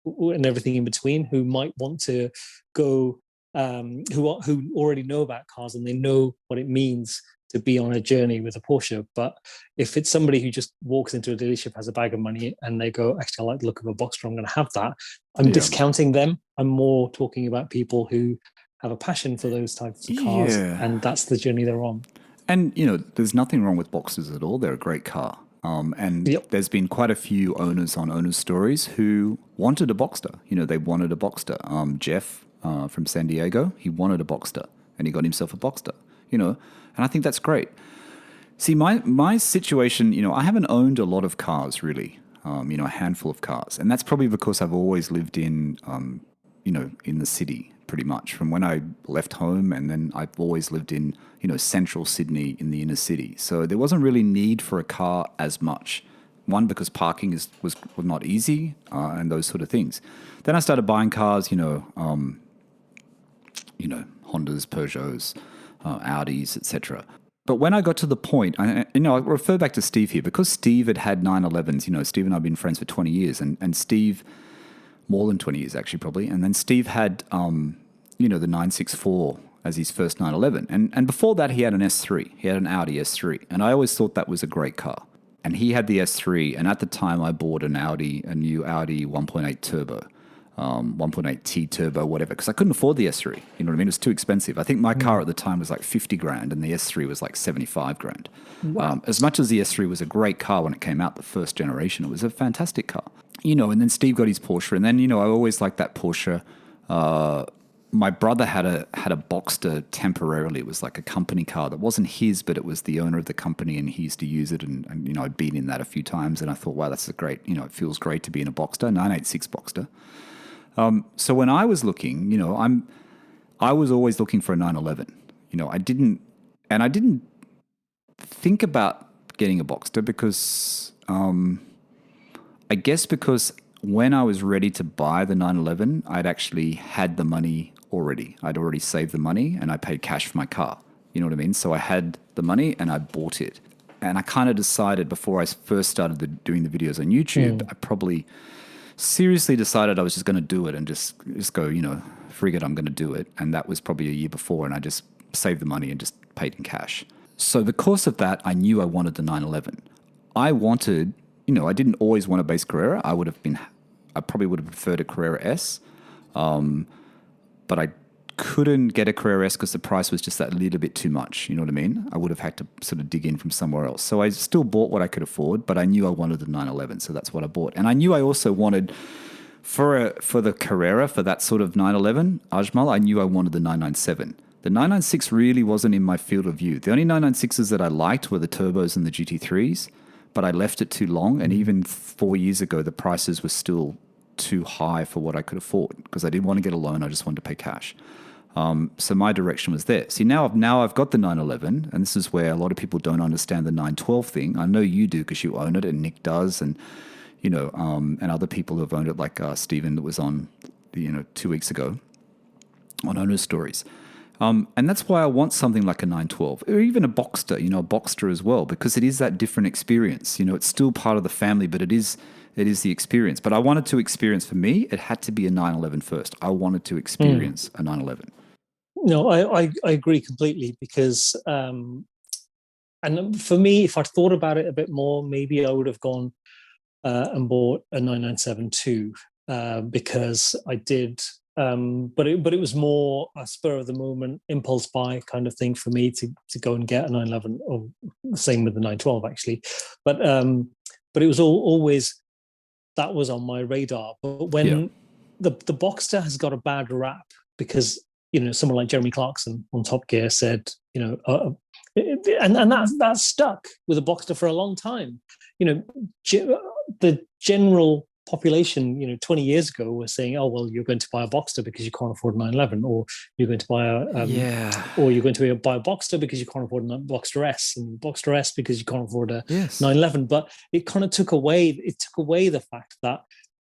and everything in between, who might want to go, who already know about cars and they know what it means to be on a journey with a Porsche. But if it's somebody who just walks into a dealership, has a bag of money, and they go, actually, I like the look of a Boxster, I'm going to have that, I'm discounting them. I'm more talking about people who have a passion for those types of cars, and that's the journey they're on. And, there's nothing wrong with Boxsters at all. They're a great car. There's been quite a few owners on Owners Stories who wanted a Boxster. They wanted a Boxster. Jeff from San Diego, he wanted a Boxster, and he got himself a Boxster, and I think that's great. See, my situation, I haven't owned a lot of cars, really, a handful of cars. And that's probably because I've always lived in the city, pretty much, from when I left home, and then I've always lived in, central Sydney in the inner city. So there wasn't really need for a car as much. One, because parking was not easy, and those sort of things. Then I started buying cars, Hondas, Peugeots, Audis, etc. But when I got to the point, I refer back to Steve here, because Steve had 911s. Steve and I have been friends for 20 years, and Steve, more than 20 years actually, probably. And then Steve had, the 964 as his first 911. And before that, he had an S3. He had an Audi S3. And I always thought that was a great car. And he had the S3. And at the time, I bought a new Audi 1.8 turbo, 1.8T turbo, whatever, because I couldn't afford the S3. You know what I mean? It was too expensive. I think my car at the time was like 50 grand and the S3 was like 75 grand. Wow. As much as the S3 was a great car when it came out, the first generation, it was a fantastic car. And then Steve got his Porsche. And then, I always liked that Porsche. My brother had a Boxster temporarily. It was like a company car that wasn't his, but it was the owner of the company, and he used to use it. And I'd been in that a few times, and I thought, wow, that's a great, it feels great to be in a Boxster, 986 Boxster. So when I was looking, I was always looking for a 911. I didn't think about getting a Boxster because, I guess because when I was ready to buy the 911, I'd actually had the money already. I'd already saved the money and I paid cash for my car. You know what I mean? So I had the money and I bought it. And I kind of decided before I first started doing the videos on YouTube, I probably seriously decided I was just going to do it and just go, frig it, I'm going to do it. And that was probably a year before, and I just saved the money and just paid in cash. So because of that, I knew I wanted the 911. I wanted, I didn't always want a base Carrera. I probably would have preferred a Carrera S, but I couldn't get a Carrera S because the price was just that little bit too much. You know what I mean? I would have had to sort of dig in from somewhere else. So I still bought what I could afford, but I knew I wanted the 911, so that's what I bought. And I knew I also wanted, for the Carrera, for that sort of 911, Ajmal, I knew I wanted the 997. The 996 really wasn't in my field of view. The only 996s that I liked were the turbos and the GT3s, but I left it too long. And even 4 years ago, the prices were still too high for what I could afford because I didn't want to get a loan. I just wanted to pay cash. So my direction was there. See, now I've got the 911, and this is where a lot of people don't understand the 912 thing. I know you do because you own it, and Nick does, and and other people who have owned it, like Stephen that was on, 2 weeks ago on Owner's Stories. And that's why I want something like a 912 or even a Boxster, a Boxster as well, because it is that different experience. It's still part of the family, but it is the experience. But I wanted to experience, for me, it had to be a 911 first. I wanted to experience a 911. No, I agree completely because, and for me, if I'd thought about it a bit more, maybe I would have gone and bought a 997 too, because I did. But it was more a spur of the moment, impulse buy kind of thing for me to go and get a 911, or the same with the 912 actually. But it was always, that was on my radar. But when the Boxster has got a bad rap because, someone like Jeremy Clarkson on Top Gear said, and that stuck with the Boxster for a long time. The general population, 20 years ago was saying, oh, well, you're going to buy a Boxster because you can't afford a 911, or you're going to buy or you're going to buy a Boxster because you can't afford a Boxster S, and Boxster S because you can't afford a 911. But it kind of took away the fact that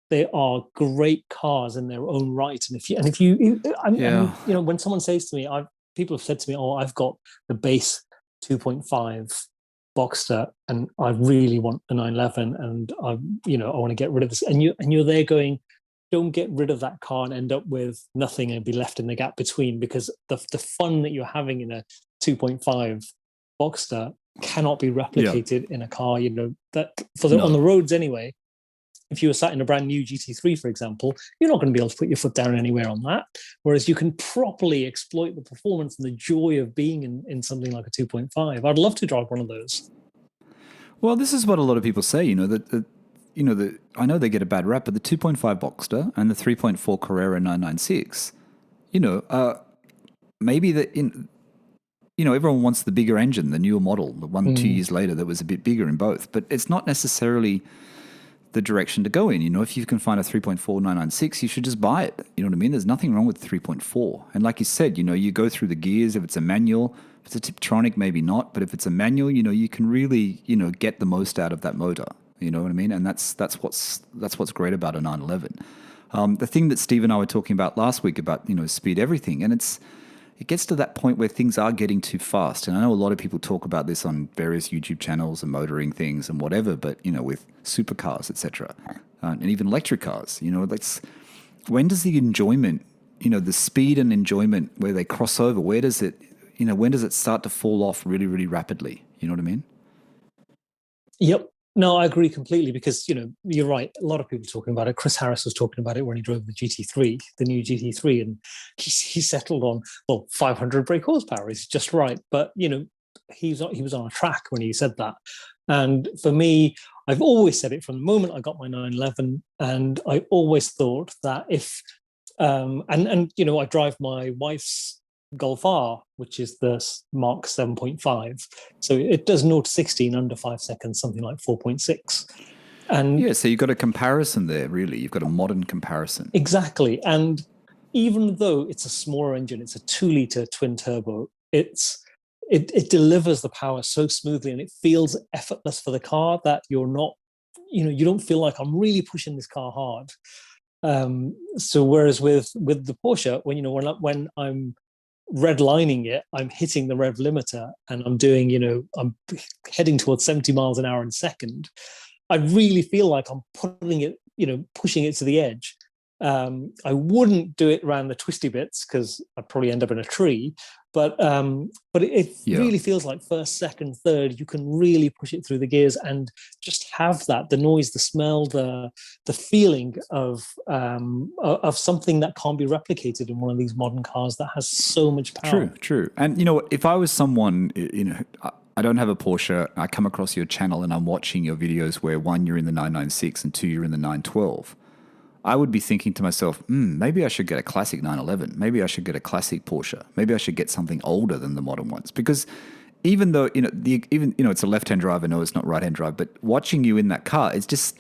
they are great cars in their own right. And when someone says to me, people have said to me, oh, I've got the base 2.5 Boxster and I really want a 911, and I want to get rid of this, and you're there going, don't get rid of that car and end up with nothing and be left in the gap between, because the fun that you're having in a 2.5 Boxster cannot be replicated in a car, that on the roads anyway. If you were sat in a brand new GT3, for example, you're not going to be able to put your foot down anywhere on that. Whereas you can properly exploit the performance and the joy of being in something like a 2.5. I'd love to drive one of those. Well, this is what a lot of people say, I know they get a bad rap, but the 2.5 Boxster and the 3.4 Carrera 996, maybe everyone wants the bigger engine, the newer model, the one 2 years later that was a bit bigger in both, but it's not necessarily the direction to go in. If you can find a 3.4 996, you should just buy it. You know what I mean? There's nothing wrong with 3.4. And like you said, you go through the gears. If it's a manual, if it's a Tiptronic, maybe not. But if it's a manual, you can really, get the most out of that motor. You know what I mean? And that's what's great about a 911. The thing that Steve and I were talking about last week about, speed everything. And it gets to that point where things are getting too fast. And I know a lot of people talk about this on various YouTube channels and motoring things and whatever, but, with supercars, etc., and even electric cars, when does the enjoyment, the speed and enjoyment where they cross over, where does it, when does it start to fall off really, really rapidly? You know what I mean? Yep. No, I agree completely because, you're right. A lot of people talking about it. Chris Harris was talking about it when he drove the GT3, the new GT3, and he settled on, 500 brake horsepower is just right. But, he was on a track when he said that. And for me, I've always said it from the moment I got my 911, and I always thought that if, I drive my wife's Golf R, which is the Mark 7.5. So it does 0 to 60 in under 5 seconds, something like 4.6. And so you've got a comparison there, really. You've got a modern comparison. Exactly. And even though it's a smaller engine, it's a 2-liter twin turbo, it delivers the power so smoothly and it feels effortless for the car that you're not, you don't feel like I'm really pushing this car hard. So whereas with the Porsche, when I'm redlining it, I'm hitting the rev limiter and I'm doing, I'm heading towards 70 miles an hour in a second. I really feel like I'm putting it, pushing it to the edge. I wouldn't do it around the twisty bits because I'd probably end up in a tree. But it really feels like first, second, third, you can really push it through the gears and just have the noise, the smell, the feeling of something that can't be replicated in one of these modern cars that has so much power. True. And if I was someone, I don't have a Porsche, I come across your channel and I'm watching your videos where one, you're in the 996 and two, you're in the 912. I would be thinking to myself, maybe I should get a classic 911. Maybe I should get a classic Porsche. Maybe I should get something older than the modern ones. Because even though, it's a left-hand drive, I know it's not right-hand drive, but watching you in that car, it's just,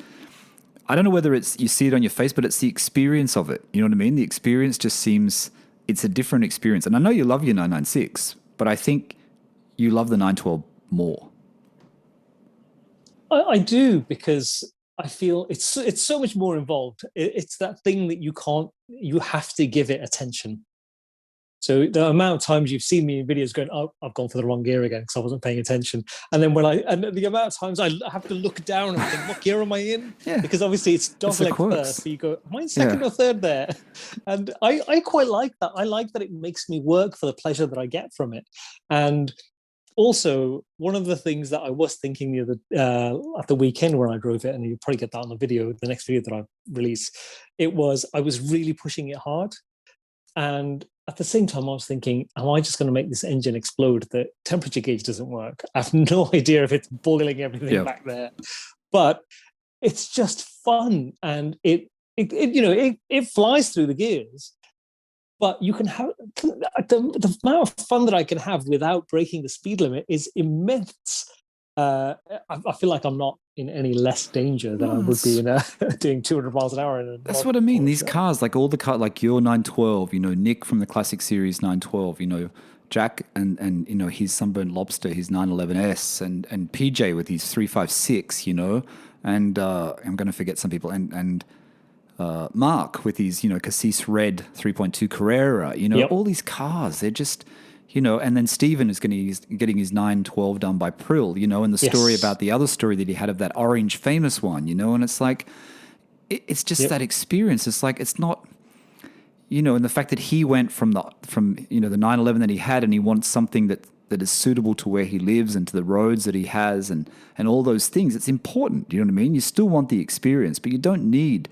I don't know whether it's, you see it on your face, but it's the experience of it. You know what I mean? The experience just seems, it's a different experience. And I know you love your 996, but I think you love the 912 more. I do, because I feel it's so much more involved. It's that thing that you have to give it attention. So the amount of times you've seen me in videos going, oh, I've gone for the wrong gear again because I wasn't paying attention. And then the amount of times I have to look down and think, what gear am I in? Yeah. Because obviously it's dogleg first. So you go, am I in second or third there? And I quite like that. I like that it makes me work for the pleasure that I get from it. And also, one of the things that I was thinking at the weekend when I drove it, and you'll probably get that on the next video that I release, I was really pushing it hard. And at the same time, I was thinking, am I just going to make this engine explode? The temperature gauge doesn't work. I have no idea if it's boiling everything back there. But it's just fun. And it flies through the gears. But you can have the amount of fun that I can have without breaking the speed limit is immense. I feel like I'm not in any less danger than I would be in doing 200 miles an hour. That's what I mean. These cars, like all the cars, like your 912, Nick from the Classic Series 912, Jack and his Sunburned Lobster, his 911S, and PJ with his 356, and I'm going to forget some people, and Mark with his, Cassis Red 3.2 Carrera, all these cars, they're just, and then Stephen is getting his 912 done by Prill, and the story about the other story that he had of that orange famous one, and it's like, it's just that experience. It's like, it's not, and the fact that he went from the 911 that he had, and he wants something that is suitable to where he lives and to the roads that he has and all those things. It's important. You know what I mean? You still want the experience, but you don't need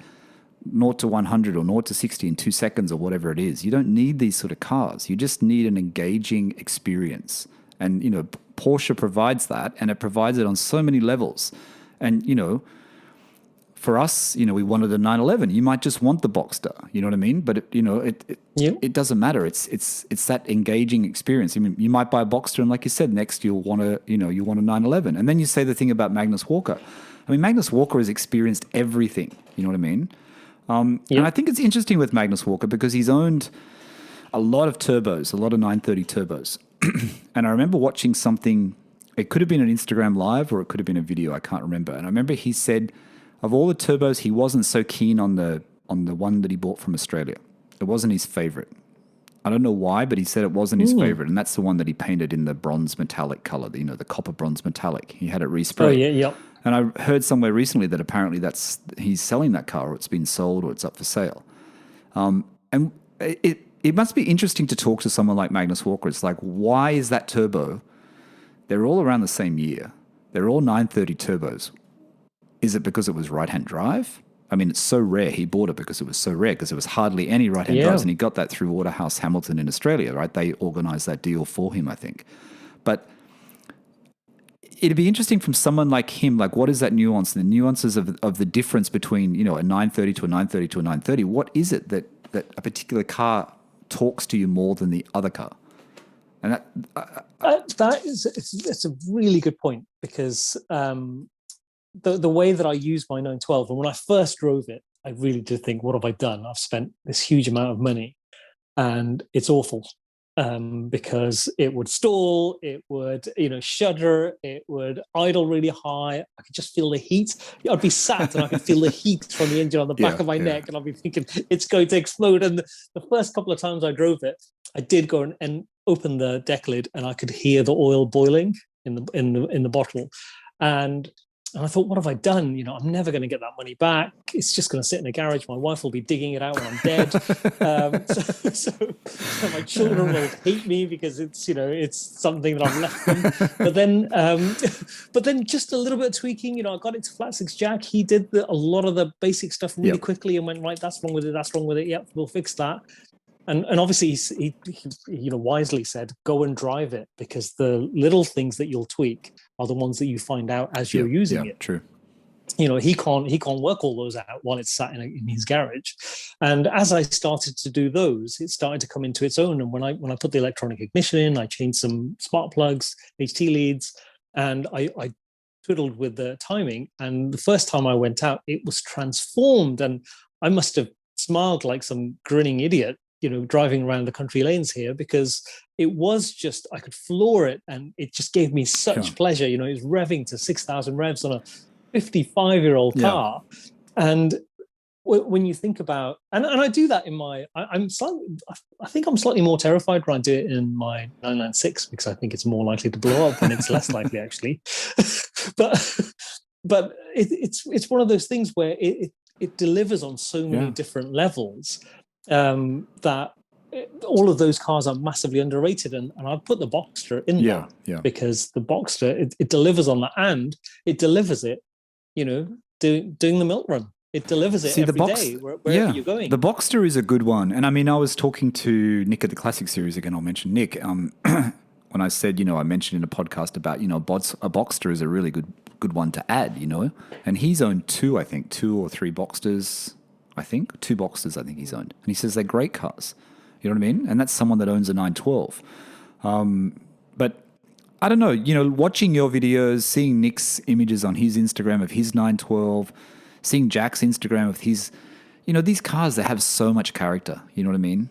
0 to 100 or 0 to 60 in 2 seconds or whatever it is. You don't need these sort of cars. You just need an engaging experience. And, Porsche provides that, and it provides it on so many levels. And, for us, we wanted a 911. You might just want the Boxster, you know what I mean? But, it doesn't matter. It's that engaging experience. I mean, you might buy a Boxster, and like you said, next you'll want a 911. And then you say the thing about Magnus Walker. I mean, Magnus Walker has experienced everything, you know what I mean? And I think it's interesting with Magnus Walker because he's owned a lot of turbos, a lot of 930 turbos. And I remember watching something, it could have been an Instagram live or it could have been a video, I can't remember. And I remember he said of all the turbos, he wasn't so keen on the one that he bought from Australia. It wasn't his favorite. I don't know why, but he said it wasn't his favorite. And that's the one that he painted in the bronze metallic color, the copper bronze metallic. He had it resprayed. Oh, yeah. And I heard somewhere recently that apparently he's selling that car, or it's been sold, or it's up for sale. And it must be interesting to talk to someone like Magnus Walker. It's like, why is that turbo? They're all around the same year. They're all 930 turbos. Is it because it was right-hand drive? I mean, it's so rare. He bought it because it was so rare, because there was hardly any right-hand drives, and he got that through Waterhouse Hamilton in Australia, right? They organised that deal for him, I think. But it'd be interesting from someone like him, like what is that nuance, the nuances of the difference between, a 930 to a 930 to a 930. What is it that a particular car talks to you more than the other car? And it's a really good point, because the way that I use my 912, and when I first drove it, I really did think, what have I done? I've spent this huge amount of money and it's awful. Because it would stall, it would, shudder, it would idle really high. I could just feel the heat. I'd be sat and I could feel the heat from the engine on the back of my neck, and I'd be thinking it's going to explode. And the first couple of times I drove it, I did go and open the deck lid, and I could hear the oil boiling in the bottle. And And I thought, what have I done? I'm never going to get that money back. It's just going to sit in a garage. My wife will be digging it out when I'm dead. So my children will hate me because it's something that I've left them. But then just a little bit of tweaking. I got it to flat six jack. He did a lot of the basic stuff really quickly and went, right, that's wrong with it. That's wrong with it. Yep, we'll fix that. And obviously he wisely said, go and drive it, because the little things that you'll tweak are the ones that you find out as you're using it. True. He can't work all those out while it's sat in his garage. And as I started to do those, it started to come into its own. And when I put the electronic ignition in, I changed some spark plugs, HT leads, and I twiddled with the timing. And the first time I went out, it was transformed, and I must have smiled like some grinning idiot, driving around the country lanes here, because it was just, I could floor it, and it just gave me such pleasure. It was revving to 6,000 revs on a 55-year-old car. And when you think about, and I do that in my, I think I'm slightly more terrified when I do it in my 996, because I think it's more likely to blow up, and it's less likely actually. but it's one of those things where it delivers on so many different levels. That all of those cars are massively underrated, and I'd put the Boxster in there because the Boxster it delivers on that, and it delivers it, doing the milk run. It delivers it every day wherever you're going. The Boxster is a good one, and I mean, I was talking to Nick at the Classic Series again. I'll mention Nick. When I said, I mentioned in a podcast about, a Boxster is a really good one to add, and he's owned two or three Boxsters. I think 2 Boxsters I think he's owned, and he says they're great cars. You know what I mean? And that's someone that owns a 912. But I don't know, watching your videos, seeing Nick's images on his Instagram of his 912, seeing Jack's Instagram of his, these cars, they have so much character. You know what I mean?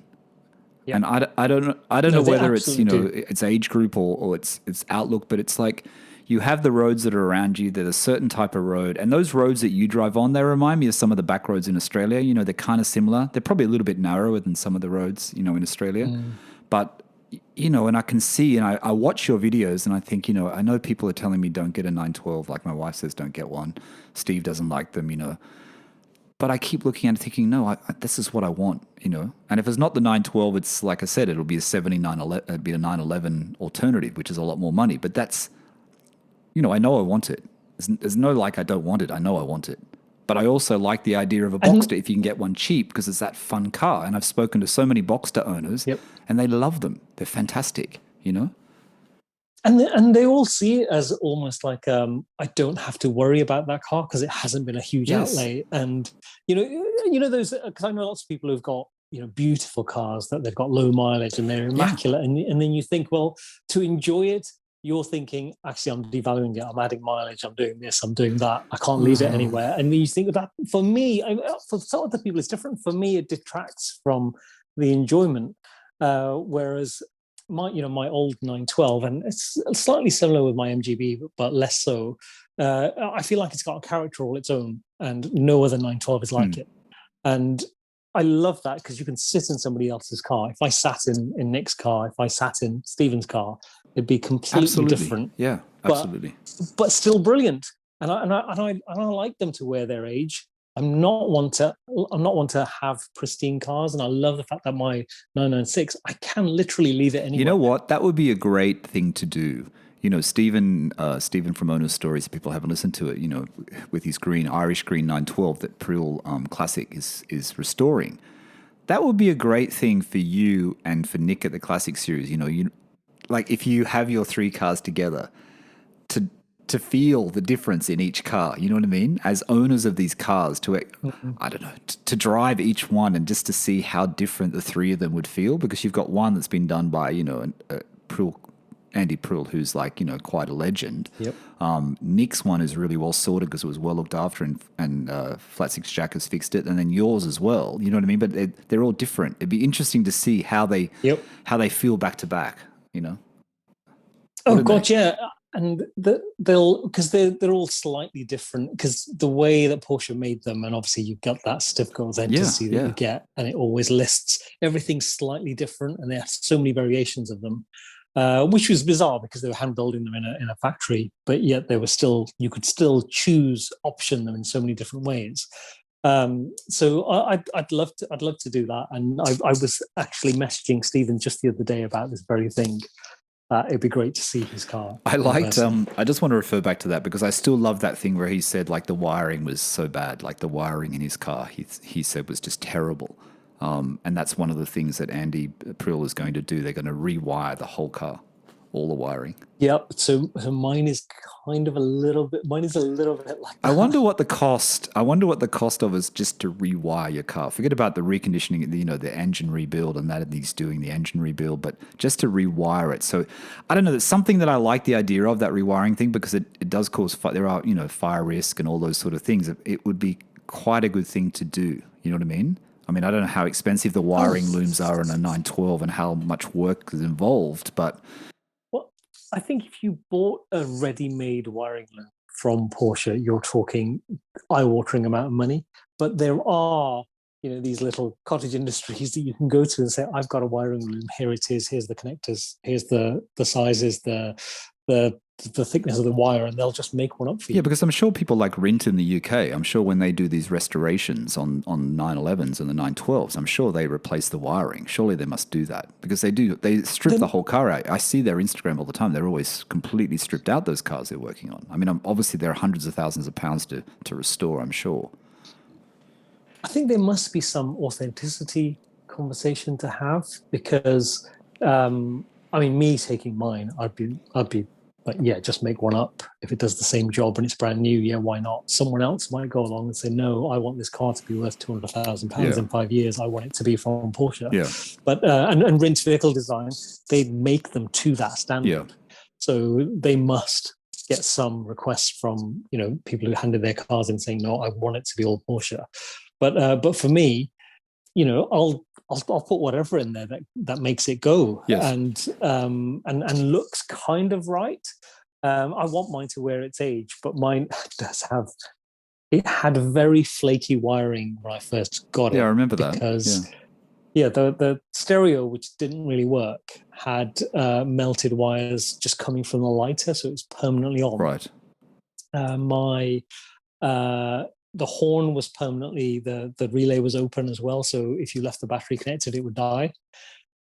Yeah. And I don't know whether it's it's age group or it's outlook, but it's like, you have the roads that are around you. There's a certain type of road. And those roads that you drive on, they remind me of some of the back roads in Australia. They're kind of similar. They're probably a little bit narrower than some of the roads, in Australia. But, and I can see, and I watch your videos, and I think, I know people are telling me don't get a 912. Like my wife says, don't get one. Steve doesn't like them, But I keep looking at it thinking, no, this is what I want, And if it's not the 912, it's like I said, it'll be a 911 alternative, which is a lot more money. But that's... I know I want it. There's no I don't want it. I know I want it. But I also like the idea of a Boxster if you can get one cheap, because it's that fun car. And I've spoken to so many Boxster owners, and they love them. They're fantastic, And they all see it as almost like I don't have to worry about that car because it hasn't been a huge outlay. And those, because I know lots of people who've got beautiful cars that they've got low mileage and they're immaculate, and then you think, well, to enjoy it, you're thinking, actually, I'm devaluing it. I'm adding mileage. I'm doing this. I'm doing that. I can't leave it anywhere. And then you think that, for me, for some other people, it's different. For me, it detracts from the enjoyment. Whereas my old 912, and it's slightly similar with my MGB, but less so. I feel like it's got a character all its own, and no other 912 is like it. And I love that, because you can sit in somebody else's car. If I sat in Nick's car, if I sat in Stephen's car, it'd be completely different. Yeah, absolutely. But still brilliant. And I like them to wear their age. I'm not one to have pristine cars, and I love the fact that my 996, I can literally leave it anywhere. You know what? That would be a great thing to do. Stephen from Owner's Stories, if people haven't listened to it, with his Irish green 912 that Prill Classic is restoring. That would be a great thing for you and for Nick at the Classic Series. Like if you have your 3 cars together, to feel the difference in each car, you know what I mean? As owners of these cars, I don't know, to drive each one and just to see how different the 3 of them would feel, because you've got one that's been done by, Andy Prill, who's quite a legend. Yep. Nick's one is really well sorted because it was well looked after, and Flat Six Jack has fixed it, and then yours as well. You know what I mean? But they're all different. It'd be interesting to see how they feel back to back. Oh God, yeah. And because they're all slightly different, because the way that Porsche made them, and obviously you've got that certificate of authenticity that you get, and it always lists everything slightly different, and there are so many variations of them. which was bizarre because they were hand building them in a factory, but yet you could still option them in so many different ways. So I'd love to do that, and I was actually messaging Stephen just the other day about this very thing. It'd be great to see his car. I liked. I just want to refer back to that because I still love that thing where he said like the wiring was so bad, like the wiring in his car. He said was just terrible, and that's one of the things that Andy Prill is going to do. They're going to rewire the whole car, all the wiring. Yep. So mine is kind of a little bit. Mine is a little bit like that. I wonder what the cost of is just to rewire your car. Forget about the reconditioning, the engine rebuild, and that he's doing the engine rebuild, but just to rewire it. So I don't know. That's something that I like the idea of, that rewiring thing, because it does cause there are fire risk and all those sort of things. It would be quite a good thing to do. You know what I mean? I mean, I don't know how expensive the wiring looms are in a 912 and how much work is involved, but. I think if you bought a ready-made wiring loom from Porsche, you're talking eye-watering amount of money. But there are, these little cottage industries that you can go to and say, "I've got a wiring loom. Here it is. Here's the connectors. Here's the sizes, the thickness of the wire," and they'll just make one up for you. Yeah, because I'm sure people like Rint in the UK, I'm sure when they do these restorations on 911s and the 912s, I'm sure they replace the wiring. Surely they must do that because they do. They strip the whole car out. I see their Instagram all the time. They're always completely stripped out, those cars they're working on. I mean, obviously there are hundreds of thousands of pounds to restore, I'm sure. I think there must be some authenticity conversation to have because, me taking mine, I'd be like, yeah, just make one up. If it does the same job and it's brand new, yeah, why not? Someone else might go along and say, "No, I want this car to be worth £200,000 in 5 years. I want it to be from Porsche." Yeah. But and Rint Vehicle Design, they make them to that standard. Yeah. So they must get some requests from people who handed their cars in saying, "No, I want it to be all Porsche." But for me, I'll put whatever in there that makes it go, yes. and looks kind of right. I want mine to wear its age, but mine had very flaky wiring when I first got it. Yeah, I remember that. Because the stereo, which didn't really work, had melted wires just coming from the lighter, so it was permanently on. Right. The horn was permanently, the relay was open as well. So if you left the battery connected, it would die.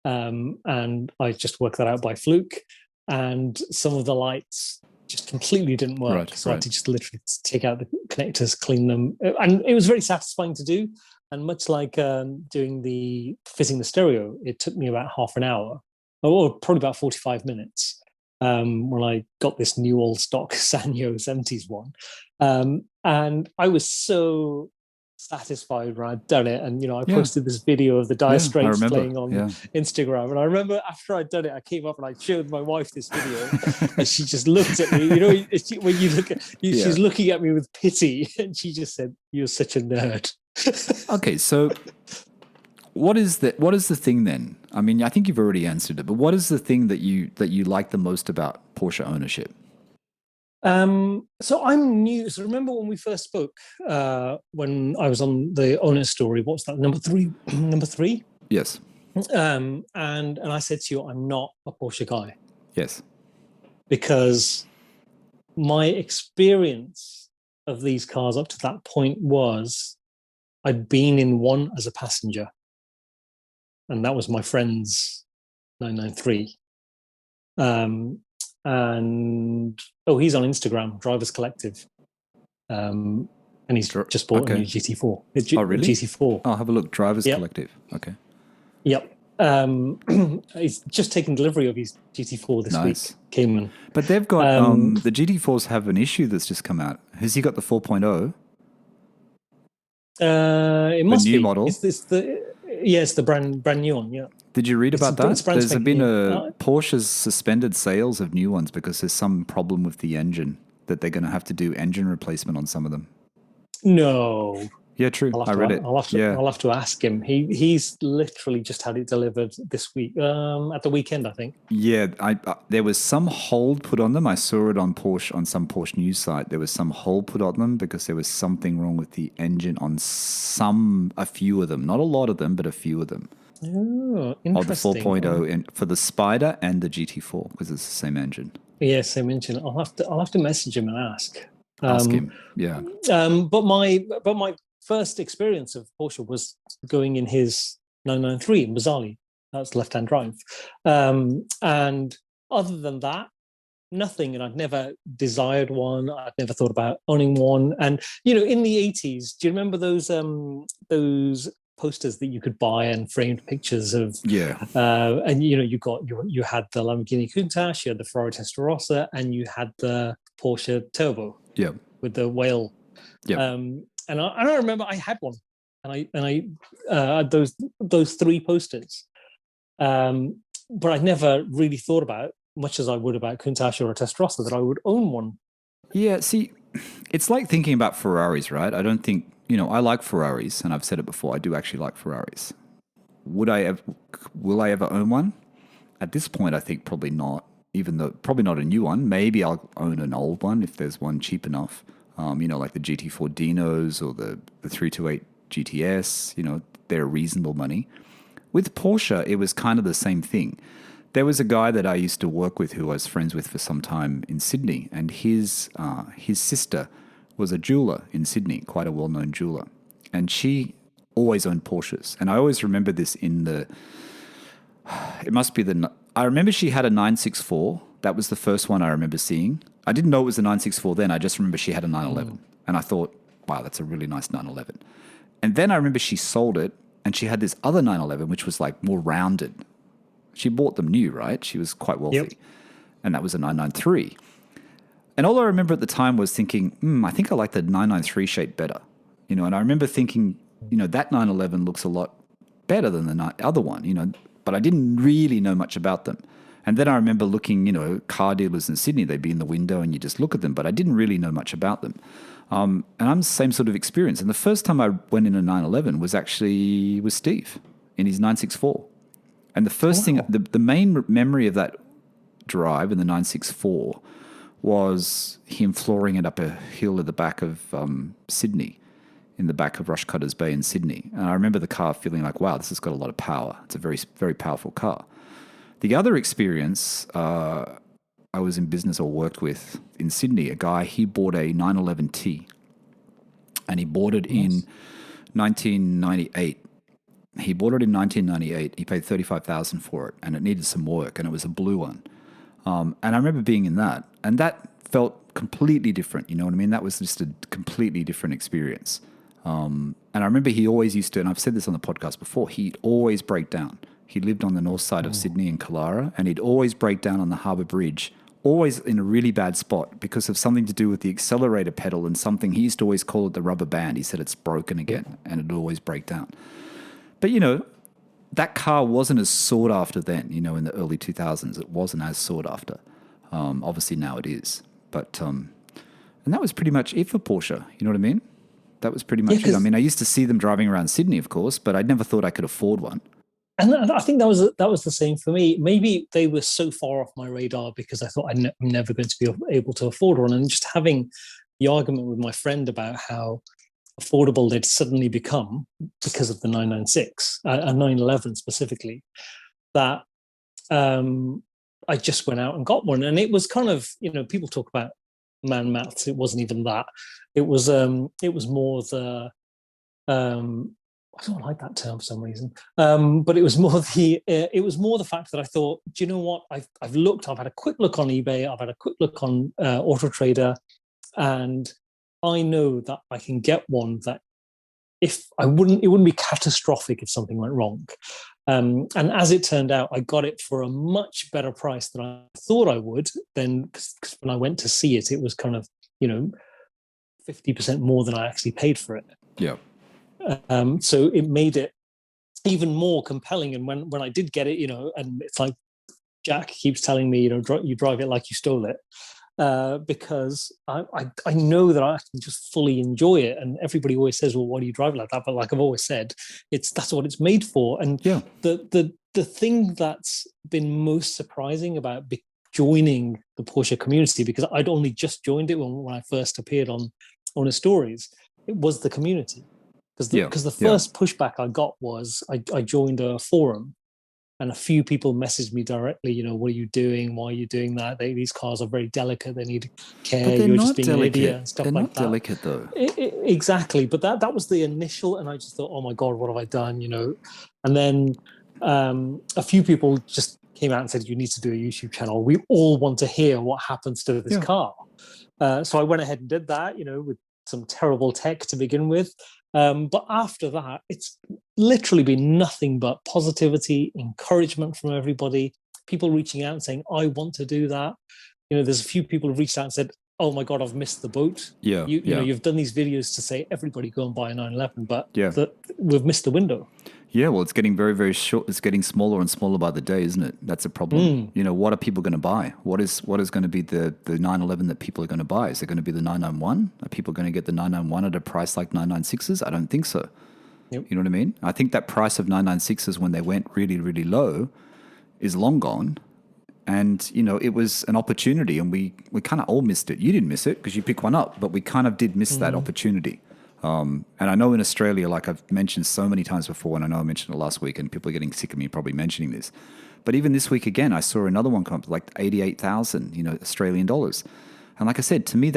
And I just worked that out by fluke. And some of the lights just completely didn't work. I had to just literally take out the connectors, clean them. And it was very satisfying to do. And much like fitting the stereo, it took me about half an hour, or probably about 45 minutes. When I got this new old stock Sanyo 70s one. And I was so satisfied when I'd done it. And, I posted this video of the Dire Straits playing on Instagram. And I remember after I'd done it, I came up and I showed my wife this video and she just looked at me, when you look at she's looking at me with pity and she just said, "You're such a nerd." Okay, so what is the thing then? I mean, I think you've already answered it, but what is the thing that you like the most about Porsche ownership? So I'm new. So remember when we first spoke, when I was on the owner story, what's that? Number three? Yes. And I said to you, I'm not a Porsche guy. Yes. Because my experience of these cars up to that point was I'd been in one as a passenger. And that was my friend's 993. And he's on Instagram, Drivers Collective, and he's just bought a new GT4. Really? GT4. I'll have a look. Drivers Collective. Okay. Yep. He's just taken delivery of his GT4 this week. Cayman. But they've got the GT4s have an issue that's just come out. Has he got the 4.0? It must be the new model. It's the brand new one. Yeah. Did you read about that? There's been Porsche's suspended sales of new ones because there's some problem with the engine that they're going to have to do engine replacement on some of them. No. Yeah, true. I read it. I'll have to ask him. He's literally just had it delivered this week, at the weekend, I think. Yeah, there was some hold put on them. I saw it on some Porsche news site. There was some hold put on them because there was something wrong with the engine on a few of them. Not a lot of them, but a few of them. Oh, of the interesting. 4.0 for the Spider and the GT4 because it's the same engine. Yes, I mentioned. I'll have to message him and ask. Ask him. Yeah. But my first experience of Porsche was going in his 993 in Mazzali. That's left-hand drive. And other than that, nothing. And I'd never desired one. I'd never thought about owning one. And in the 80s, do you remember those posters that you could buy and framed pictures of? Yeah. And you had the Lamborghini Countach, you had the Ferrari Testarossa, and you had the Porsche Turbo. Yeah. With the whale. Yeah. And I remember I had one, and I had those three posters. But I never really thought about, much as I would about Countach or a Testarossa, that I would own one. Yeah, see, it's like thinking about Ferraris, right? I don't think, I like Ferraris, and I've said it before, I do actually like Ferraris. Will I ever own one? At this point, I think probably not, even though probably not a new one. Maybe I'll own an old one if there's one cheap enough, like the GT4 Dinos or the 328 GTS, they're reasonable money. With Porsche, it was kind of the same thing. There was a guy that I used to work with who I was friends with for some time in Sydney, and his sister was a jeweler in Sydney, quite a well-known jeweler, and she always owned Porsches. And I always remember this I remember she had a 964. That was the first one I remember seeing. I didn't know it was a 964 then. I just remember she had a 911, and I thought, wow, that's a really nice 911. And then I remember she sold it, and she had this other 911, which was like more rounded. She bought them new, right? She was quite wealthy. Yep. And that was a 993. And all I remember at the time was thinking, I think I like the 993 shape better. And I remember thinking, that 911 looks a lot better than the other one, but I didn't really know much about them. And then I remember looking, car dealers in Sydney, they'd be in the window and you just look at them, but I didn't really know much about them. And I'm the same sort of experience. And the first time I went in a 911 was actually with Steve in his 964. And the first thing, the main memory of that drive in the 964 was him flooring it up a hill at the back of Sydney, in the back of Rushcutters Bay in Sydney. And I remember the car feeling like, wow, this has got a lot of power. It's a very, very powerful car. The other experience, I was in business or worked with in Sydney, a guy, he bought a 911T, and he bought it in 1998. He bought it in 1998. He paid $35,000 for it, and it needed some work, and it was a blue one. And I remember being in that, and that felt completely different. You know what I mean? That was just a completely different experience. And I remember he always used to, and I've said this on the podcast before, he'd always break down. He lived on the north side of Sydney in Carrera, and he'd always break down on the Harbour Bridge, always in a really bad spot because of something to do with the accelerator pedal and something. He used to always call it the rubber band. He said it's broken again, and it'd always break down. But, that car wasn't as sought after then, in the early 2000s. It wasn't as sought after. Obviously now it is. But, and that was pretty much it for Porsche. You know what I mean? That was pretty much it. I mean, I used to see them driving around Sydney, of course, but I never thought I could afford one. And I think that was the same for me. Maybe they were so far off my radar because I thought I'm never going to be able to afford one. And just having the argument with my friend about how affordable they'd suddenly become because of the 996 and 911 specifically, that I just went out and got one. And it was kind of, people talk about man maths. It wasn't even that. It was more the I don't like that term for some reason, but it was more the fact that I thought, do you know what? I've had a quick look on eBay, I've had a quick look on Auto-Trader, and I know that I can get one that it wouldn't be catastrophic if something went wrong. And as it turned out, I got it for a much better price than I thought I would. Then, because when I went to see it, it was kind of 50% more than I actually paid for it. Yeah. So it made it even more compelling. And when I did get it, and it's like Jack keeps telling me, you drive it like you stole it, because I know that I can just fully enjoy it. And everybody always says, well, why do you drive it like that? But like I've always said, that's what it's made for. And the thing that's been most surprising about joining the Porsche community, because I'd only just joined it when I first appeared on his stories, it was the community. Because the first pushback I got was I joined a forum, and a few people messaged me directly. What are you doing? Why are you doing that? These cars are very delicate. They need care. But they're You're not just being delicate. an idiot and stuff They're like not that. delicate though. Exactly. But that was the initial, and I just thought, oh my God, what have I done? And then a few people just came out and said, you need to do a YouTube channel. We all want to hear what happens to this car. So I went ahead and did that, with some terrible tech to begin with. But after that, it's literally been nothing but positivity, encouragement from everybody, people reaching out and saying, I want to do that. There's a few people who reached out and said, oh my God, I've missed the boat. You've done these videos to say everybody go and buy a 911, but we've missed the window. Yeah, well, it's getting very, very short. It's getting smaller and smaller by the day, isn't it? That's a problem. What are people going to buy? What is going to be the 911 that people are going to buy? Is it going to be the 991? Are people going to get the 991 at a price like 996s? I don't think so. Yep. You know what I mean? I think that price of 996s when they went really, really low is long gone. And, it was an opportunity, and we kind of all missed it. You didn't miss it because you picked one up, but we kind of did miss that opportunity. And I know in Australia, like I've mentioned so many times before, and I know I mentioned it last week, and people are getting sick of me probably mentioning this. But even this week again, I saw another one come up like 88,000, Australian dollars. And like I said, to me,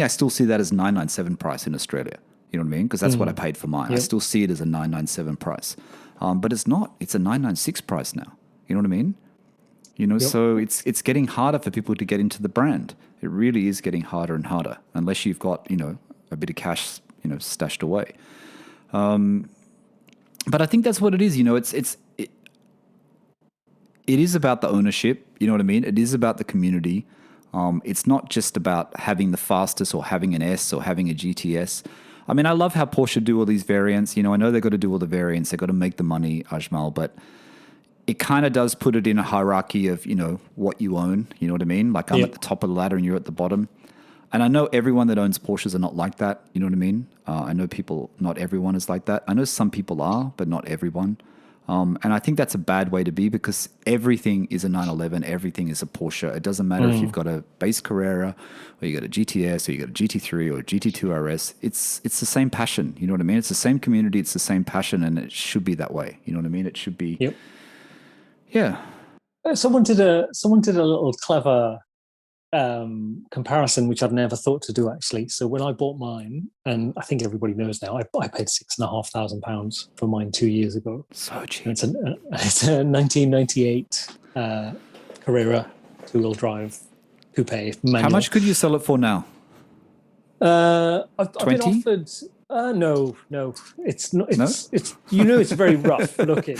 I still see that as 997 price in Australia. You know what I mean? Because that's what I paid for mine. Yep. I still see it as a 997 price. But it's not. It's a 996 price now. You know what I mean? So it's getting harder for people to get into the brand. It really is getting harder and harder unless you've got, a bit of cash, stashed away. But I think that's what it is. It is about the ownership. You know what I mean? It is about the community. It's not just about having the fastest or having an S or having a GTS. I mean, I love how Porsche do all these variants. I know they've got to do all the variants. They've got to make the money, Ajmal, but it kind of does put it in a hierarchy of, what you own. You know what I mean? Like I'm at the top of the ladder and you're at the bottom. And I know everyone that owns Porsches are not like that. You know what I mean? I know not everyone is like that. I know some people are, but not everyone. And I think that's a bad way to be because everything is a 911. Everything is a Porsche. It doesn't matter if you've got a base Carrera or you got a GTS or you got a GT3 or a GT2 RS. It's the same passion. You know what I mean? It's the same community. It's the same passion, and it should be that way. You know what I mean? It should be. Yep. Yeah. Someone did a little clever comparison, which I've never thought to do actually. So when I bought mine, and I think everybody knows now, I paid £6,500 for mine 2 years ago. So cheap. It's a 1998 Carrera 2-wheel drive coupe manual. How much could you sell it for now? I've been offered. No, it's not. It's it's very rough looking.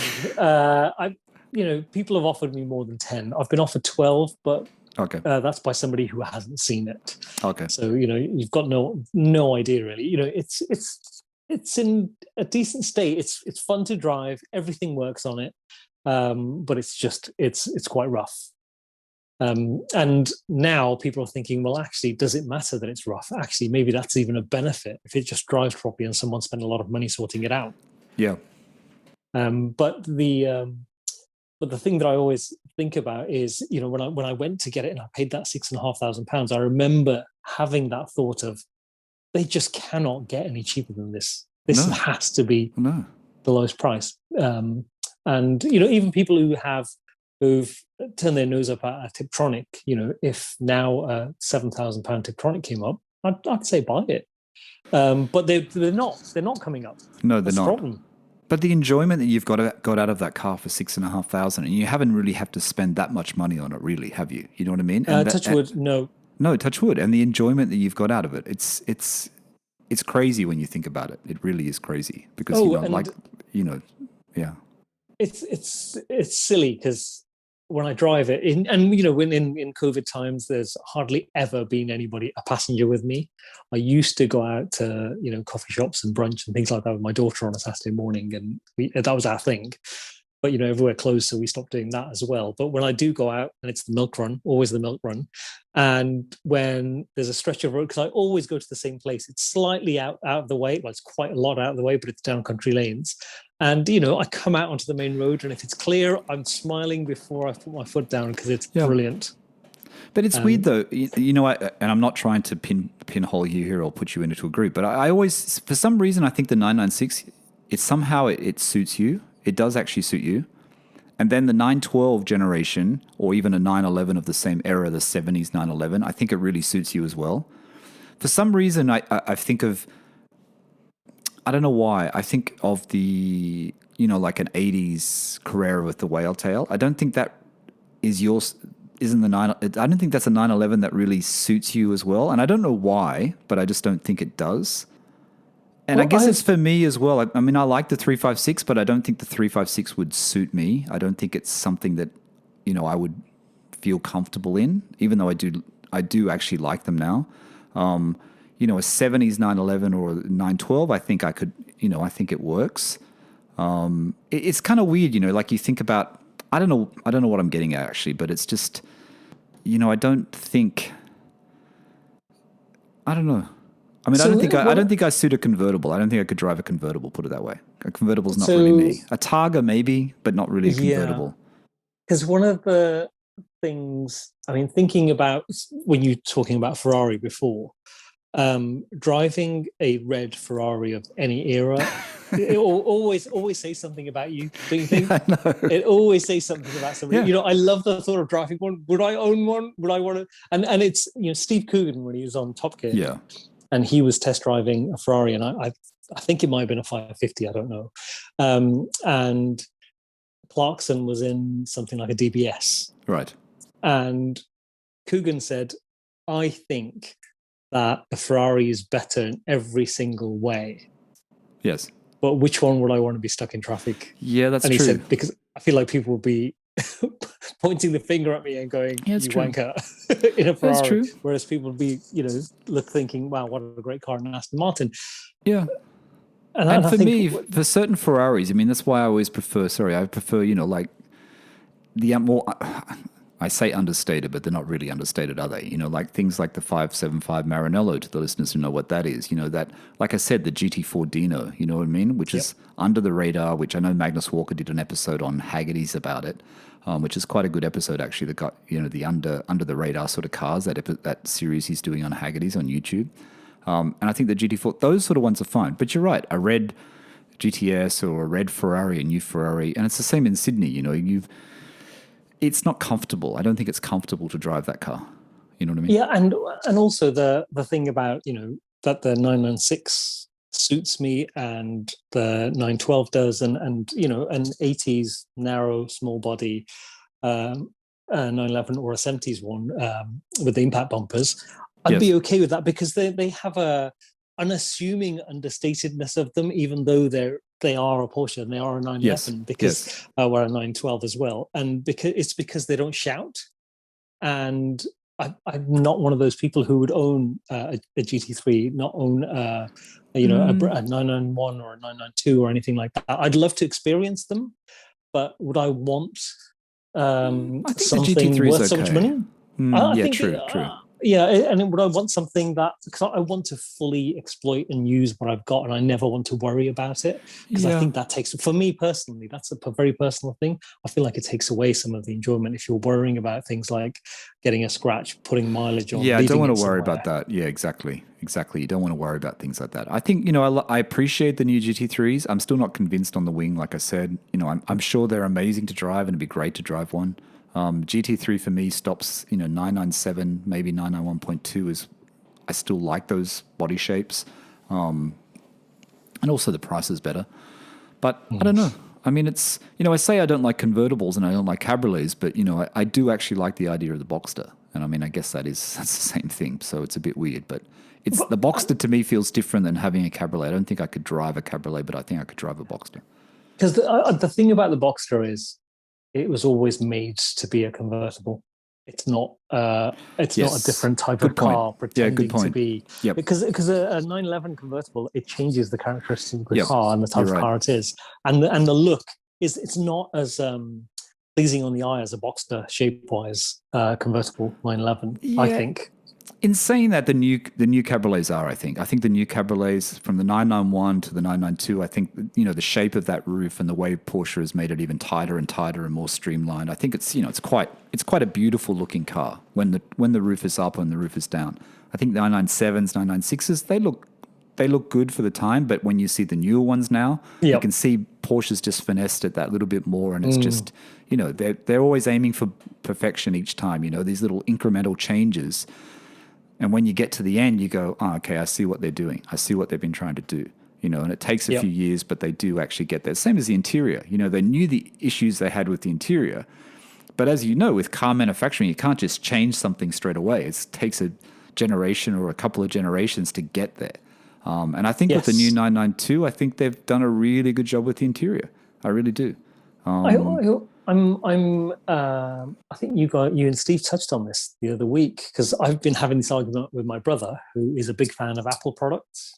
People have offered me more than 10. I've been offered 12, but okay, that's by somebody who hasn't seen it. Okay, so you've got no idea really. It's in a decent state. It's fun to drive. Everything works on it, but it's quite rough. And now people are thinking, well, actually, does it matter that it's rough? Actually, maybe that's even a benefit if it just drives properly and someone spent a lot of money sorting it out. Yeah. But the thing that I always think about is, when I went to get it and I paid that £6,500, I remember having that thought of, they just cannot get any cheaper than this. This has to be the lowest price. And even people who've turned their nose up at a Tiptronic, if now a £7,000 Tiptronic came up, I'd say buy it. But they're not coming up. No, they're That's not. the problem. But the enjoyment that you've got out of that car for $6,500, and you haven't really have to spend that much money on it, really, have you? You know what I mean? Touch wood, no. No, touch wood. And the enjoyment that you've got out of it, it's crazy when you think about it. It really is crazy because yeah. It's silly because when I drive it, when in COVID times, there's hardly ever been a passenger with me. I used to go out to coffee shops and brunch and things like that with my daughter on a Saturday morning, and that was our thing. But everywhere closed, so we stopped doing that as well. But when I do go out, and it's the milk run, always the milk run, and when there's a stretch of road, because I always go to the same place. It's slightly out of the way. Well, it's quite a lot out of the way, but it's down country lanes. And I come out onto the main road, and if it's clear, I'm smiling before I put my foot down because it's brilliant. But it's weird though, and I'm not trying to pinhole you here or put you into a group, but I always, for some reason, I think the 996, it suits you. It does actually suit you. And then the 912 generation, or even a 911 of the same era, the 70s 911, I think it really suits you as well. For some reason, I think of, I don't know why, I think of the, like an 80s Carrera with the whale tail. I don't think that is yours. Isn't the I don't think that's a 911 that really suits you as well. And I don't know why, but I just don't think it does. And I guess it's for me as well. I mean, I like the 356, but I don't think the 356 would suit me. I don't think it's something that, I would feel comfortable in, even though I do actually like them now. A 70s 911 or 912, I think I could, I think it works. It's kind of weird, like you think about, I don't know what I'm getting at actually, but it's just, I don't know. I mean, I don't think I suit a convertible. I don't think I could drive a convertible, put it that way. A convertible's not really me. A Targa maybe, but not really a convertible. Because one of the things, I mean, thinking about when you were talking about Ferrari before, driving a red Ferrari of any era, it always say something about you, don't you think? Yeah, I know. It always says something about somebody. Yeah. I love the thought of driving one. Would I own one? Would I want to? And it's Steve Coogan when he was on Top Gear. Yeah. And he was test driving a Ferrari, and I think it might have been a 550. I don't know. And Clarkson was in something like a DBS. Right. And Coogan said, I think that the Ferrari is better in every single way. Yes. But which one would I want to be stuck in traffic? Yeah, that's true. And he said, because I feel like people will be pointing the finger at me and going, you wanker, in a Ferrari. That's true. Whereas people would be, thinking, wow, what a great car in an Aston Martin. Yeah. And for me, for certain Ferraris, I mean, that's why I always prefer, like the more, I say understated, but they're not really understated, are they? Like things like the 575 Maranello, to the listeners who know what that is, that, like I said, the GT4 Dino, you know what I mean? Which is under the radar, which I know Magnus Walker did an episode on Haggerty's about it, which is quite a good episode, actually, that got, the under the radar sort of cars, that series he's doing on Haggerty's on YouTube. And I think the GT4, those sort of ones are fine. But you're right, a red GTS or a red Ferrari, a new Ferrari, and it's the same in Sydney, it's not comfortable. I don't think it's comfortable to drive that car. You know what I mean? Yeah, and also the thing about, that the 996 suits me and the 912 does, and an 80s narrow, small body 911 or a 70s one with the impact bumpers, I'd be okay with that because they have a unassuming understatedness of them, even though they are a Porsche and they are a 911 because we're a 912 as well, and because they don't shout. And I'm not one of those people who would own a GT3, not own a 991 or a 992 or anything like that. I'd love to experience them, but would I want I think something the GT3 worth is so much money? True. Yeah, and would I want something that, because I want to fully exploit and use what I've got, and I never want to worry about it, because I think that takes, for me personally, that's a very personal thing. I feel like it takes away some of the enjoyment if you're worrying about things like getting a scratch, putting mileage on. Yeah, I don't want to worry about that. Yeah, exactly. You don't want to worry about things like that. I think, I appreciate the new GT3s. I'm still not convinced on the wing, like I said. I'm sure they're amazing to drive, and it'd be great to drive one. GT3 for me stops, 997, maybe 991.2 is, I still like those body shapes. And also the price is better. But I don't know. I mean, it's, I say I don't like convertibles and I don't like cabriolets, but, I do actually like the idea of the Boxster. And I mean, I guess that's the same thing. So it's a bit weird, but the Boxster to me feels different than having a cabriolet. I don't think I could drive a cabriolet, but I think I could drive a Boxster. Because the thing about the Boxster is, it was always made to be a convertible. It's not. It's not a different type of car pretending to be. Yep. Because a 911 convertible, it changes the characteristics of the car and the type of car it is, and the look is. It's not as pleasing on the eye as a Boxster shape-wise convertible 911. I think. In saying that, the new cabriolets are, I think the new cabriolets from the 991 to the 992, I think, the shape of that roof and the way Porsche has made it even tighter and tighter and more streamlined. I think it's quite a beautiful looking car when the roof is up and the roof is down. I think 997s, 996s, they look good for the time, but when you see the newer ones now, you can see Porsche's just finessed it that little bit more, and it's just, they're always aiming for perfection each time, these little incremental changes. And when you get to the end, you go, oh, okay, I see what they're doing. I see what they've been trying to do, and it takes a few years, but they do actually get there. Same as the interior. They knew the issues they had with the interior. But as you know, with car manufacturing, you can't just change something straight away. It takes a generation or a couple of generations to get there. And I think with the new 992, I think they've done a really good job with the interior. I really do. I think you and Steve touched on this the other week, because I've been having this argument with my brother, who is a big fan of Apple products.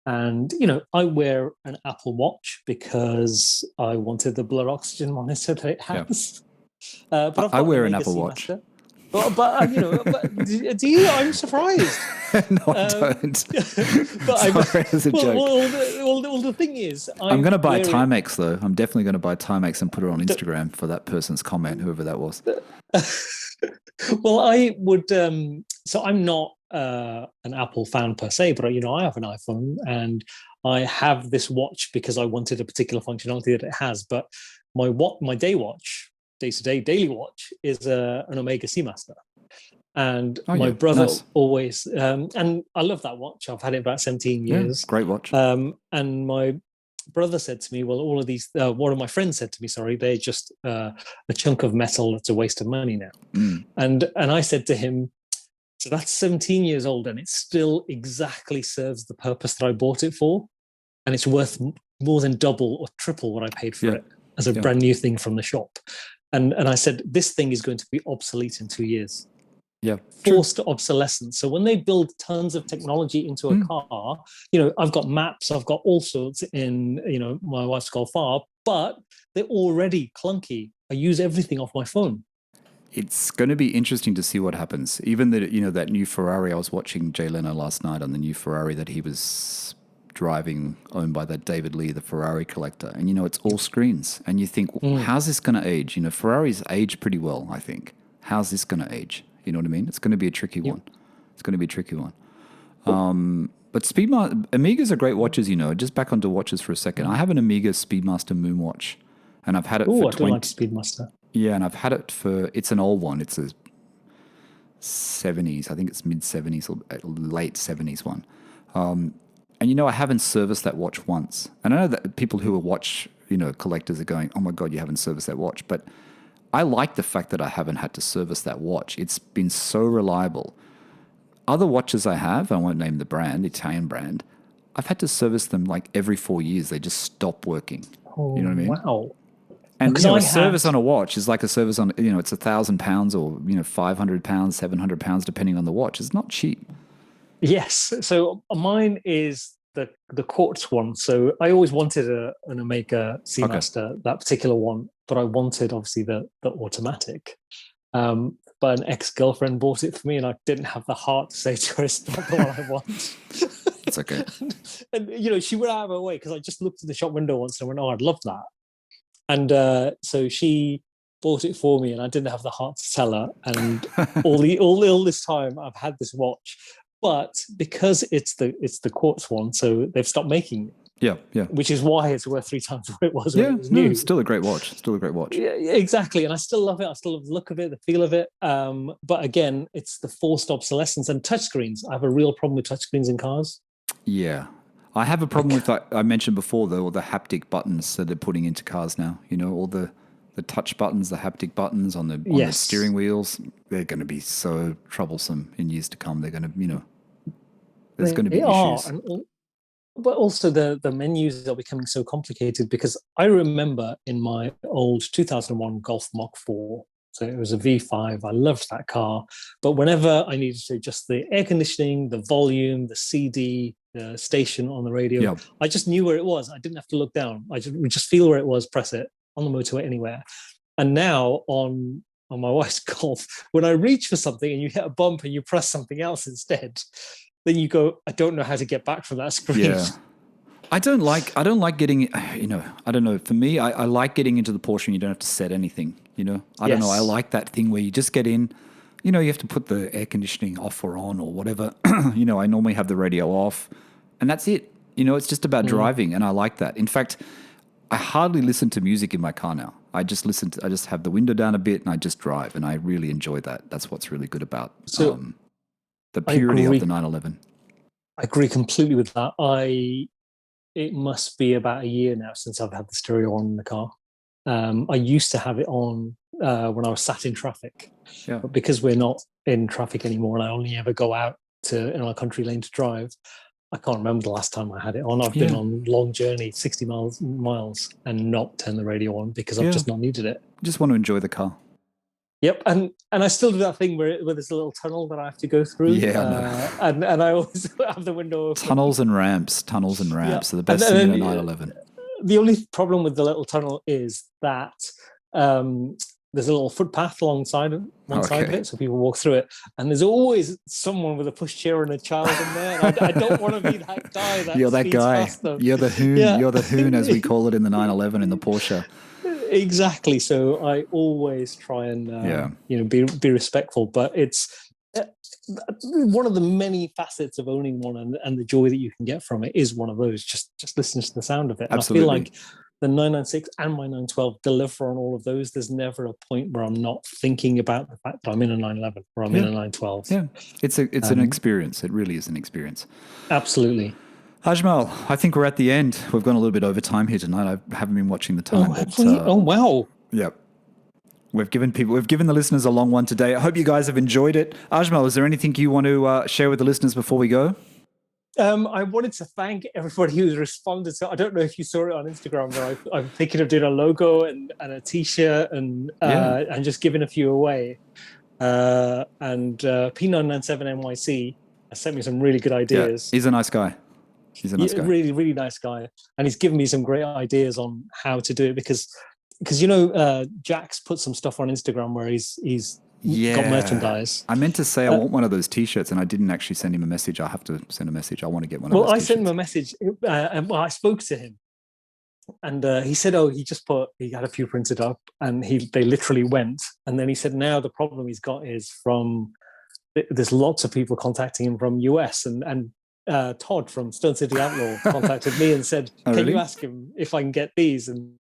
And, I wear an Apple Watch because I wanted the blur oxygen monitor that it has. But I wear an Apple Watch. But do you? I'm surprised. No, I don't. But Sorry, as a joke. Well, the thing is, I'm going to buy Timex, though. I'm definitely going to buy Timex and put it on Instagram for that person's comment, whoever that was. Well, I would. So I'm not an Apple fan per se, but I have an iPhone and I have this watch because I wanted a particular functionality that it has. But my day-to-day daily watch is an Omega Seamaster. And my brother always, and I love that watch. I've had it about 17 years. Great watch. And my brother said to me, well, all of these, one of my friends said to me, sorry, they're just a chunk of metal that's a waste of money now. And I said to him, so that's 17 years old and it still exactly serves the purpose that I bought it for. And it's worth more than double or triple what I paid for it as a brand new thing from the shop. And I said, this thing is going to be obsolete in 2 years. Yeah. Forced obsolescence. So when they build tons of technology into a car, I've got maps, I've got all sorts in, my wife's Golf R, but they're already clunky. I use everything off my phone. It's going to be interesting to see what happens. Even that new Ferrari, I was watching Jay Leno last night on the new Ferrari that he was driving, owned by that David Lee, the Ferrari collector. And, it's all screens. And you think, how's this going to age? Ferrari's aged pretty well, I think. How's this going to age? You know what I mean? It's going to be a tricky one. It's going to be a tricky one. But Amigas are great watches, Just back onto watches for a second. I have an Amiga Speedmaster Moon watch. And I've had it for 20... I do like Speedmaster. Yeah, and I've had it it's an old one. It's a 70s. I think it's mid-70s or late 70s one. And, I haven't serviced that watch once. And I know that people who are watch, collectors are going, oh my God, you haven't serviced that watch. But I like the fact that I haven't had to service that watch. It's been so reliable. Other watches I have, I won't name the brand, Italian brand, I've had to service them like every 4 years. They just stop working. Oh, you know what I mean? Wow. And a service on a watch is like a service on, it's £1,000 or, £500, £700, depending on the watch. It's not cheap. Yes. So mine is the quartz one. So I always wanted an Omega Seamaster, that particular one, but I wanted obviously the automatic. But an ex-girlfriend bought it for me and I didn't have the heart to say to her, it's not the one I want. It's okay. and she went out of her way because I just looked at the shop window once and I went, oh, I'd love that. And so she bought it for me and I didn't have the heart to tell her. And all this time I've had this watch. But because it's the quartz one, so they've stopped making it. Yeah. Which is why it's worth 3 times what it was when it was new. It's still a great watch. Yeah, exactly. And I still love it. I still love the look of it, the feel of it. But again, it's the forced obsolescence and touchscreens. I have a real problem with touchscreens in cars. Yeah. I have a problem with, I mentioned before, all the haptic buttons that they're putting into cars now. All the touch buttons, the haptic buttons on the steering wheels. They're going to be so troublesome in years to come. They're going to, there's going to be issues. But also the menus are becoming so complicated because I remember in my old 2001 Golf Mach 4, so it was a V5, I loved that car, but whenever I needed to adjust the air conditioning, the volume, the CD, the station on the radio, I just knew where it was. I didn't have to look down. I would just feel where it was, press it on the motorway anywhere. And now on on my wife's Golf, when I reach for something and you hit a bump and you press something else instead, then you go, I don't know how to get back from that screen. Yeah. I don't like getting, I don't know. For me, I like getting into the Porsche and you don't have to set anything, I don't know. I like that thing where you just get in, you have to put the air conditioning off or on or whatever. I normally have the radio off and that's it. It's just about driving and I like that. In fact, I hardly listen to music in my car now. I just have the window down a bit and I just drive and I really enjoy that. That's what's really good about the purity of the 911. I agree completely with that. It must be about a year now since I've had the stereo on in the car. I used to have it on when I was sat in traffic, but because we're not in traffic anymore and I only ever go out in our country lane to drive, I can't remember the last time I had it on. I've been on long journey, 60 miles, and not turn the radio on because I've just not needed it. Just want to enjoy the car. Yep, and I still do that thing where there's a little tunnel that I have to go through. Yeah, I know. And I always have the window open. Tunnels and ramps are the best thing in a 911. The only problem with the little tunnel is that there's a little footpath alongside one side of it, so people walk through it. And there's always someone with a pushchair and a child in there. And I don't want to be that guy. You're that guy. You're the hoon. Yeah. You're the hoon, as we call it in the 911 in the Porsche. Exactly. So I always try and be respectful, but it's one of the many facets of owning one, and the joy that you can get from it is one of those. Just listening to the sound of it. Absolutely. And I feel like the 996 and my 912 deliver on all of those. There's never a point where I'm not thinking about the fact that I'm in a 911 or I'm in a 912. Yeah, it's an experience. It really is an experience. Absolutely. Ajmal, I think we're at the end. We've gone a little bit over time here tonight. I haven't been watching the time. Oh, wow. Yep. We've given the listeners a long one today. I hope you guys have enjoyed it. Ajmal, is there anything you want to share with the listeners before we go? I wanted to thank everybody who's responded. So I don't know if you saw it on Instagram, but I'm thinking of doing a logo and a T-shirt and just giving a few away. And P997NYC has sent me some really good ideas. Yeah, he's a nice guy. Guy. Really, really nice guy. And he's given me some great ideas on how to do it because Jack's put some stuff on Instagram where he's got merchandise. I meant to say I want one of those T-shirts and I didn't actually send him a message. I'll have to send a message. I want to get one of those Well, I T-shirts. sent him a message and I spoke to him and he said, he had a few printed up and they literally went. And then he said, now the problem he's got is there's lots of people contacting him from US and Todd from Stone City Outlaw contacted me and said, can you ask him if I can get these? And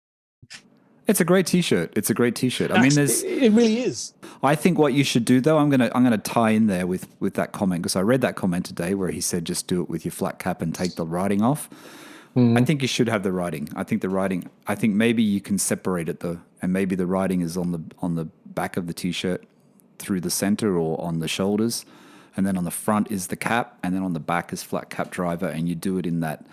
it's a great T-shirt. I mean, it really is. I think what you should do, though, I'm gonna tie in there with that comment because I read that comment today where he said just do it with your flat cap and take the writing off. I think you should have the writing. I think maybe you can separate it though, and maybe the writing is on the back of the T-shirt through the center or on the shoulders. And then on the front is the cap, and then on the back is flatcapdriver, and you do it in that.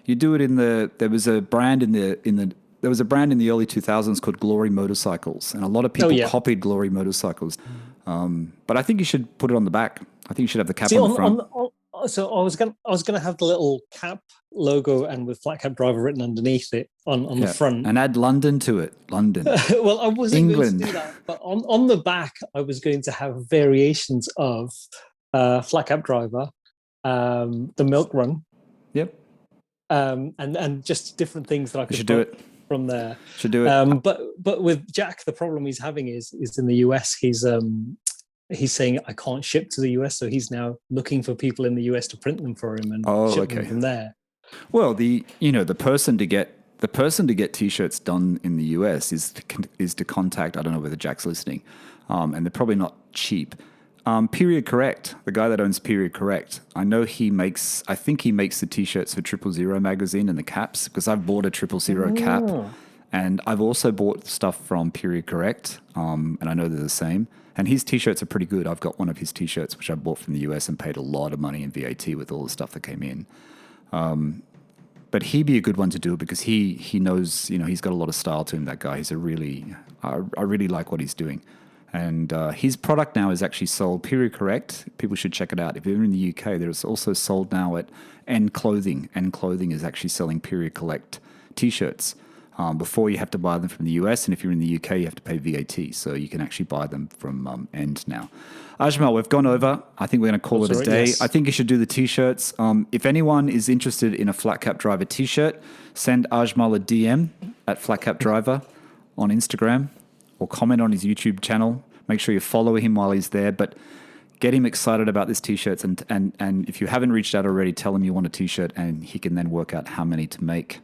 There was a brand in the early 2000s called Glory Motorcycles, and a lot of people copied Glory Motorcycles. But I think you should put it on the back. I think you should have the cap on the front. So I was gonna have the little cap logo and with flatcapdriver written underneath it on the front, and add London to it. London. Well, I wasn't England. going to do that, but on the back I was going to have variations of flatcapdriver, the milk run. Yep. And just different things that I could do it from there. Should do it. But with Jack, the problem he's having is in the US. He's saying I can't ship to the US, so he's now looking for people in the US to print them for him and ship them from there. Well, the person to get T-shirts done in the US is to contact. I don't know whether Jack's listening, and they're probably not cheap. Period Correct, the guy that owns Period Correct, I know I think he makes the T-shirts for 000 magazine and the caps, because I've bought a 000 cap, and I've also bought stuff from Period Correct, and I know they're the same. And his T-shirts are pretty good. I've got one of his T-shirts, which I bought from the US and paid a lot of money in VAT with all the stuff that came in. But he'd be a good one to do it because he knows, he's got a lot of style to him, that guy. I really like what he's doing. And his product now is actually sold, Period Correct. People should check it out. If you're in the UK, there's also sold now at N Clothing. N Clothing is actually selling Period Correct T-shirts. Before you have to buy them from the US, and if you're in the UK, you have to pay VAT. So you can actually buy them from End now. Ajmal, we've gone over. I think we're going to call it a day. Yes. I think you should do the T-shirts. If anyone is interested in a flatcapdriver T-shirt, send Ajmal a DM at flatcapdriver on Instagram or comment on his YouTube channel. Make sure you follow him while he's there. But get him excited about this T-shirts. And if you haven't reached out already, tell him you want a T-shirt and he can then work out how many to make.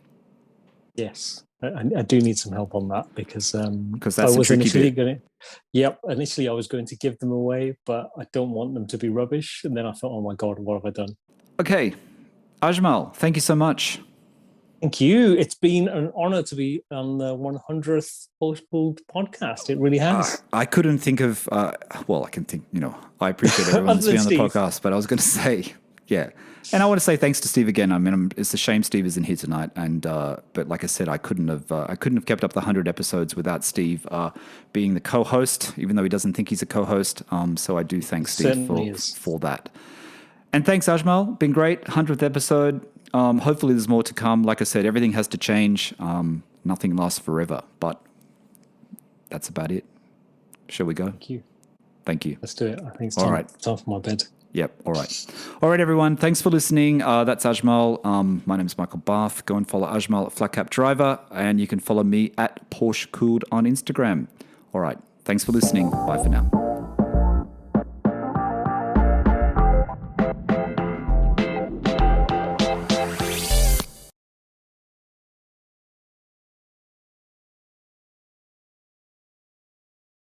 Yes. I do need some help on that because that's I was initially going to. Initially I was going to give them away, but I don't want them to be rubbish. And then I thought, oh my God, what have I done? Okay, Ajmal, thank you so much. Thank you. It's been an honor to be on the 100th PorscheCooled podcast. It really has. I couldn't think of. I can think. I appreciate everyone that's been on the podcast, but I was going to say, yeah. And I want to say thanks to Steve again. I mean, it's a shame Steve isn't here tonight, but like I said, I couldn't have kept up the 100 episodes without Steve being the co-host, even though he doesn't think he's a co-host. So I do thank Steve for that. And thanks, Ajmal. Been great. 100th episode. Hopefully, there's more to come. Like I said, everything has to change. Nothing lasts forever, but that's about it. Shall we go? Thank you. Let's do it. I think it's time, time for my bed. Yep. All right, everyone. Thanks for listening. That's Ajmal. My name is Michael Barth. Go and follow Ajmal at flatcapdriver, and you can follow me at PorscheCooled on Instagram. All right. Thanks for listening. Bye for now.